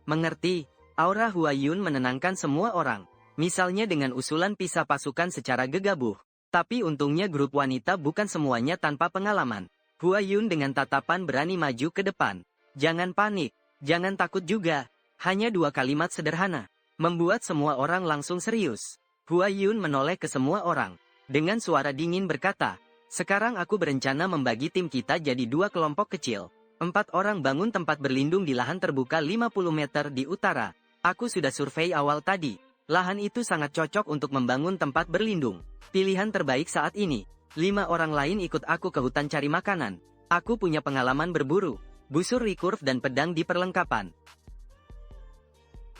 Mengerti, aura Huayun menenangkan semua orang. Misalnya dengan usulan pisah pasukan secara gegabah. Tapi untungnya grup wanita bukan semuanya tanpa pengalaman. Huayun dengan tatapan berani maju ke depan. Jangan panik, jangan takut juga. Hanya 2 kalimat sederhana. Membuat semua orang langsung serius. Huayun menoleh ke semua orang. Dengan suara dingin berkata, sekarang aku berencana membagi tim kita jadi 2 kelompok kecil. 4 orang bangun tempat berlindung di lahan terbuka 50 meter di utara. Aku sudah survei awal tadi. Lahan itu sangat cocok untuk membangun tempat berlindung. Pilihan terbaik saat ini. 5 orang lain ikut aku ke hutan cari makanan. Aku punya pengalaman berburu, busur recurve dan pedang di perlengkapan.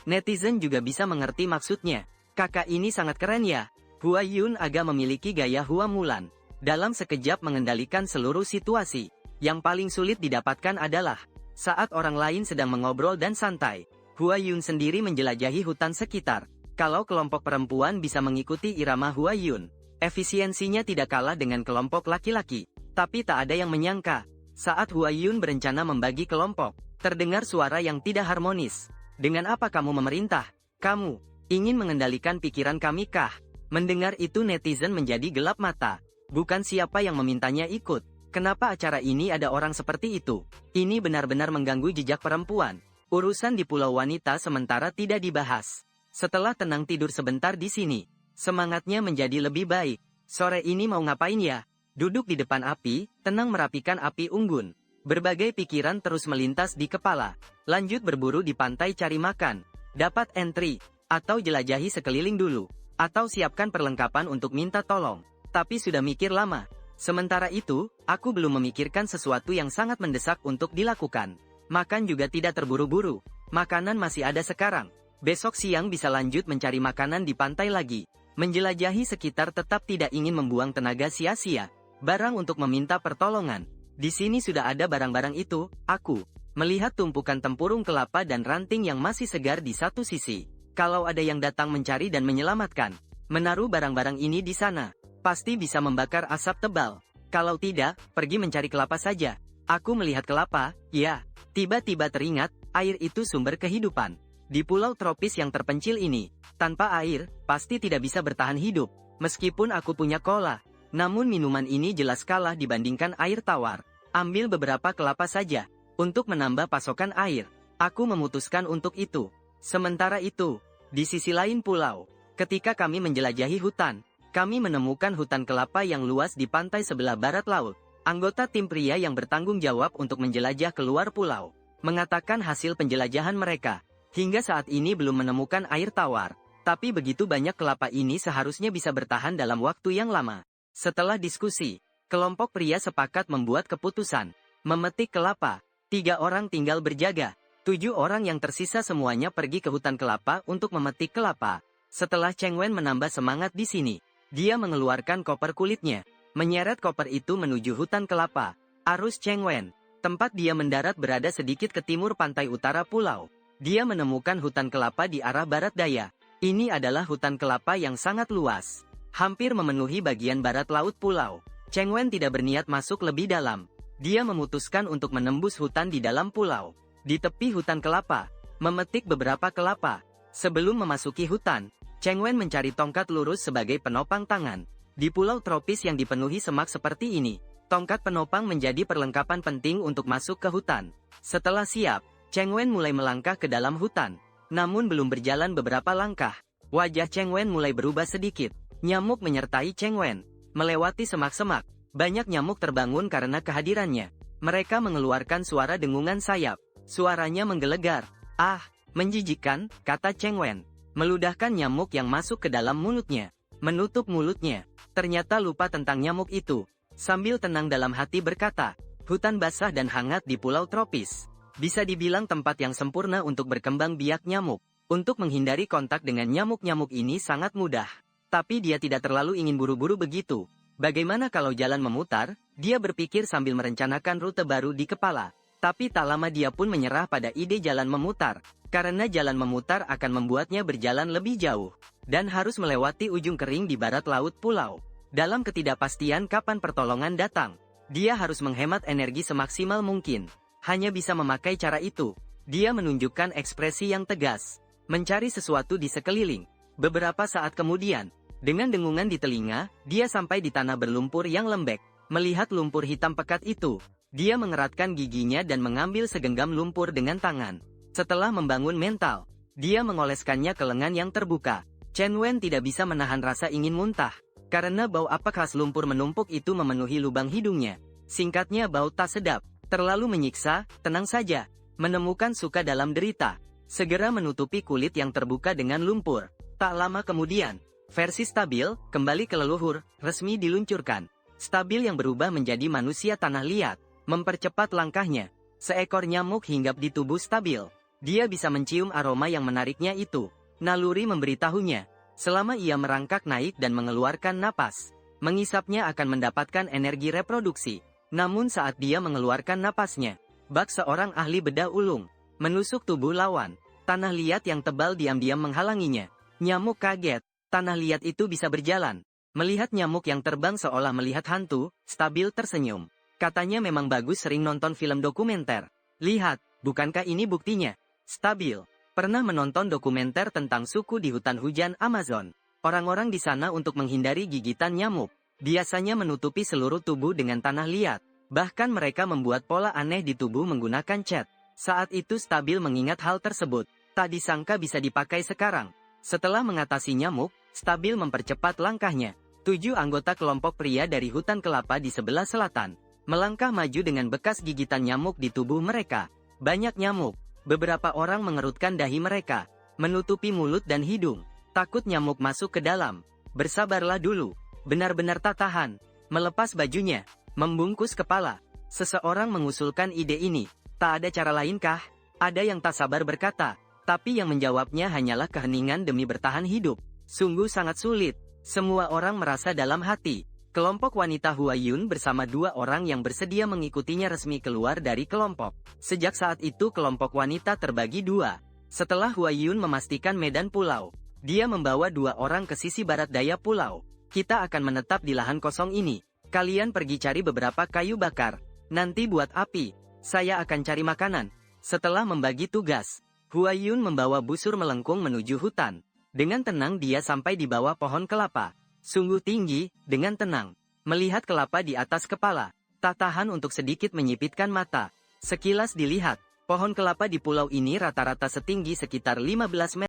Netizen juga bisa mengerti maksudnya. Kakak ini sangat keren ya. Huayun agak memiliki gaya Hua Mulan. Dalam sekejap mengendalikan seluruh situasi. Yang paling sulit didapatkan adalah saat orang lain sedang mengobrol dan santai. Huayun sendiri menjelajahi hutan sekitar. Kalau kelompok perempuan bisa mengikuti irama Huayun, efisiensinya tidak kalah dengan kelompok laki-laki. Tapi tak ada yang menyangka, saat Huayun berencana membagi kelompok, terdengar suara yang tidak harmonis. Dengan apa kamu memerintah? Kamu ingin mengendalikan pikiran kami kah? Mendengar itu netizen menjadi gelap mata. Bukan siapa yang memintanya ikut. Kenapa acara ini ada orang seperti itu? Ini benar-benar mengganggu jejak perempuan. Urusan di Pulau Wanita sementara tidak dibahas. Setelah tenang tidur sebentar di sini, semangatnya menjadi lebih baik. Sore ini mau ngapain ya? Duduk di depan api, tenang merapikan api unggun. Berbagai pikiran terus melintas di kepala. Lanjut berburu di pantai cari makan. Dapat entry, atau jelajahi sekeliling dulu. Atau siapkan perlengkapan untuk minta tolong. Tapi sudah mikir lama. Sementara itu, aku belum memikirkan sesuatu yang sangat mendesak untuk dilakukan. Makan juga tidak terburu-buru. Makanan masih ada sekarang. Besok siang bisa lanjut mencari makanan di pantai lagi. Menjelajahi sekitar tetap tidak ingin membuang tenaga sia-sia. Barang untuk meminta pertolongan. Di sini sudah ada barang-barang itu. Aku melihat tumpukan tempurung kelapa dan ranting yang masih segar di satu sisi. Kalau ada yang datang mencari dan menyelamatkan, menaruh barang-barang ini di sana, pasti bisa membakar asap tebal. Kalau tidak, pergi mencari kelapa saja. Aku melihat kelapa, ya. Tiba-tiba teringat, air itu sumber kehidupan. Di pulau tropis yang terpencil ini, tanpa air, pasti tidak bisa bertahan hidup. Meskipun aku punya cola, namun minuman ini jelas kalah dibandingkan air tawar. Ambil beberapa kelapa saja, untuk menambah pasokan air. Aku memutuskan untuk itu. Sementara itu, di sisi lain pulau, ketika kami menjelajahi hutan, kami menemukan hutan kelapa yang luas di pantai sebelah barat laut. Anggota tim pria yang bertanggung jawab untuk menjelajah keluar pulau, mengatakan hasil penjelajahan mereka, hingga saat ini belum menemukan air tawar. Tapi begitu banyak kelapa ini seharusnya bisa bertahan dalam waktu yang lama. Setelah diskusi, kelompok pria sepakat membuat keputusan, memetik kelapa. 3 orang tinggal berjaga. 7 orang yang tersisa semuanya pergi ke hutan kelapa untuk memetik kelapa. Setelah Cheng Wen menambah semangat di sini, dia mengeluarkan koper kulitnya, menyeret koper itu menuju hutan kelapa. Arus Cheng Wen, tempat dia mendarat berada sedikit ke timur pantai utara pulau. Dia menemukan hutan kelapa di arah barat daya. Ini adalah hutan kelapa yang sangat luas, hampir memenuhi bagian barat laut pulau. Cheng Wen tidak berniat masuk lebih dalam. Dia memutuskan untuk menembus hutan di dalam pulau. Di tepi hutan kelapa, memetik beberapa kelapa. Sebelum memasuki hutan, Cheng Wen mencari tongkat lurus sebagai penopang tangan. Di pulau tropis yang dipenuhi semak seperti ini, Tongkat penopang menjadi perlengkapan penting untuk masuk ke hutan. Setelah siap, Cheng Wen mulai melangkah ke dalam hutan. Namun belum berjalan beberapa langkah, wajah Cheng Wen mulai berubah sedikit. Nyamuk menyertai Cheng Wen. Melewati semak-semak, banyak nyamuk terbangun karena kehadirannya. Mereka mengeluarkan suara dengungan sayap. Suaranya menggelegar. "Ah, menjijikkan," kata Cheng Wen. Meludahkan nyamuk yang masuk ke dalam mulutnya. Menutup mulutnya. Ternyata lupa tentang nyamuk itu. Sambil tenang dalam hati berkata, hutan basah dan hangat di pulau tropis. Bisa dibilang tempat yang sempurna untuk berkembang biak nyamuk. Untuk menghindari kontak dengan nyamuk-nyamuk ini sangat mudah. Tapi dia tidak terlalu ingin buru-buru begitu. Bagaimana kalau jalan memutar? Dia berpikir sambil merencanakan rute baru di kepala. Tapi tak lama dia pun menyerah pada ide jalan memutar. Karena jalan memutar akan membuatnya berjalan lebih jauh. Dan harus melewati ujung kering di barat laut pulau. Dalam ketidakpastian kapan pertolongan datang, dia harus menghemat energi semaksimal mungkin. Hanya bisa memakai cara itu. Dia menunjukkan ekspresi yang tegas. Mencari sesuatu di sekeliling. Beberapa saat kemudian, dengan dengungan di telinga, dia sampai di tanah berlumpur yang lembek. Melihat lumpur hitam pekat itu, dia mengeratkan giginya dan mengambil segenggam lumpur dengan tangan. Setelah membangun mental, dia mengoleskannya ke lengan yang terbuka. Chen Wen tidak bisa menahan rasa ingin muntah. Karena bau apa khas lumpur menumpuk itu memenuhi lubang hidungnya. Singkatnya bau tak sedap. Terlalu menyiksa, tenang saja. Menemukan suka dalam derita. Segera menutupi kulit yang terbuka dengan lumpur. Tak lama kemudian, versi stabil, kembali ke leluhur, resmi diluncurkan. Stabil yang berubah menjadi manusia tanah liat. Mempercepat langkahnya. Seekor nyamuk hinggap di tubuh stabil. Dia bisa mencium aroma yang menariknya itu. Naluri memberitahunya. Selama ia merangkak naik dan mengeluarkan napas, mengisapnya akan mendapatkan energi reproduksi. Namun saat dia mengeluarkan napasnya, bak seorang ahli bedah ulung menusuk tubuh lawan. Tanah liat yang tebal diam-diam menghalanginya. Nyamuk kaget. Tanah liat itu bisa berjalan. Melihat nyamuk yang terbang seolah melihat hantu, stabil tersenyum. Katanya memang bagus sering nonton film dokumenter. Lihat, bukankah ini buktinya? Stabil pernah menonton dokumenter tentang suku di hutan hujan Amazon. Orang-orang di sana untuk menghindari gigitan nyamuk, biasanya menutupi seluruh tubuh dengan tanah liat. Bahkan mereka membuat pola aneh di tubuh menggunakan cat. Saat itu Stabil mengingat hal tersebut. Tak disangka bisa dipakai sekarang. Setelah mengatasi nyamuk, Stabil mempercepat langkahnya. 7 anggota kelompok pria dari hutan kelapa di sebelah selatan melangkah maju dengan bekas gigitan nyamuk di tubuh mereka. Banyak nyamuk. Beberapa orang mengerutkan dahi mereka, menutupi mulut dan hidung. Takut nyamuk masuk ke dalam. Bersabarlah dulu. Benar-benar tak tahan. Melepas bajunya. Membungkus kepala. Seseorang mengusulkan ide ini. Tak ada cara lainkah? Ada yang tak sabar berkata. Tapi yang menjawabnya hanyalah keheningan demi bertahan hidup. Sungguh sangat sulit. Semua orang merasa dalam hati. Kelompok wanita Huayun bersama 2 orang yang bersedia mengikutinya resmi keluar dari kelompok. Sejak saat itu kelompok wanita terbagi 2. Setelah Huayun memastikan medan pulau, dia membawa 2 orang ke sisi barat daya pulau. Kita akan menetap di lahan kosong ini. Kalian pergi cari beberapa kayu bakar. Nanti buat api. Saya akan cari makanan. Setelah membagi tugas, Huayun membawa busur melengkung menuju hutan. Dengan tenang dia sampai di bawah pohon kelapa. Sungguh tinggi, dengan tenang. Melihat kelapa di atas kepala, tak tahan untuk sedikit menyipitkan mata. Sekilas dilihat, pohon kelapa di pulau ini rata-rata setinggi sekitar 15 meter.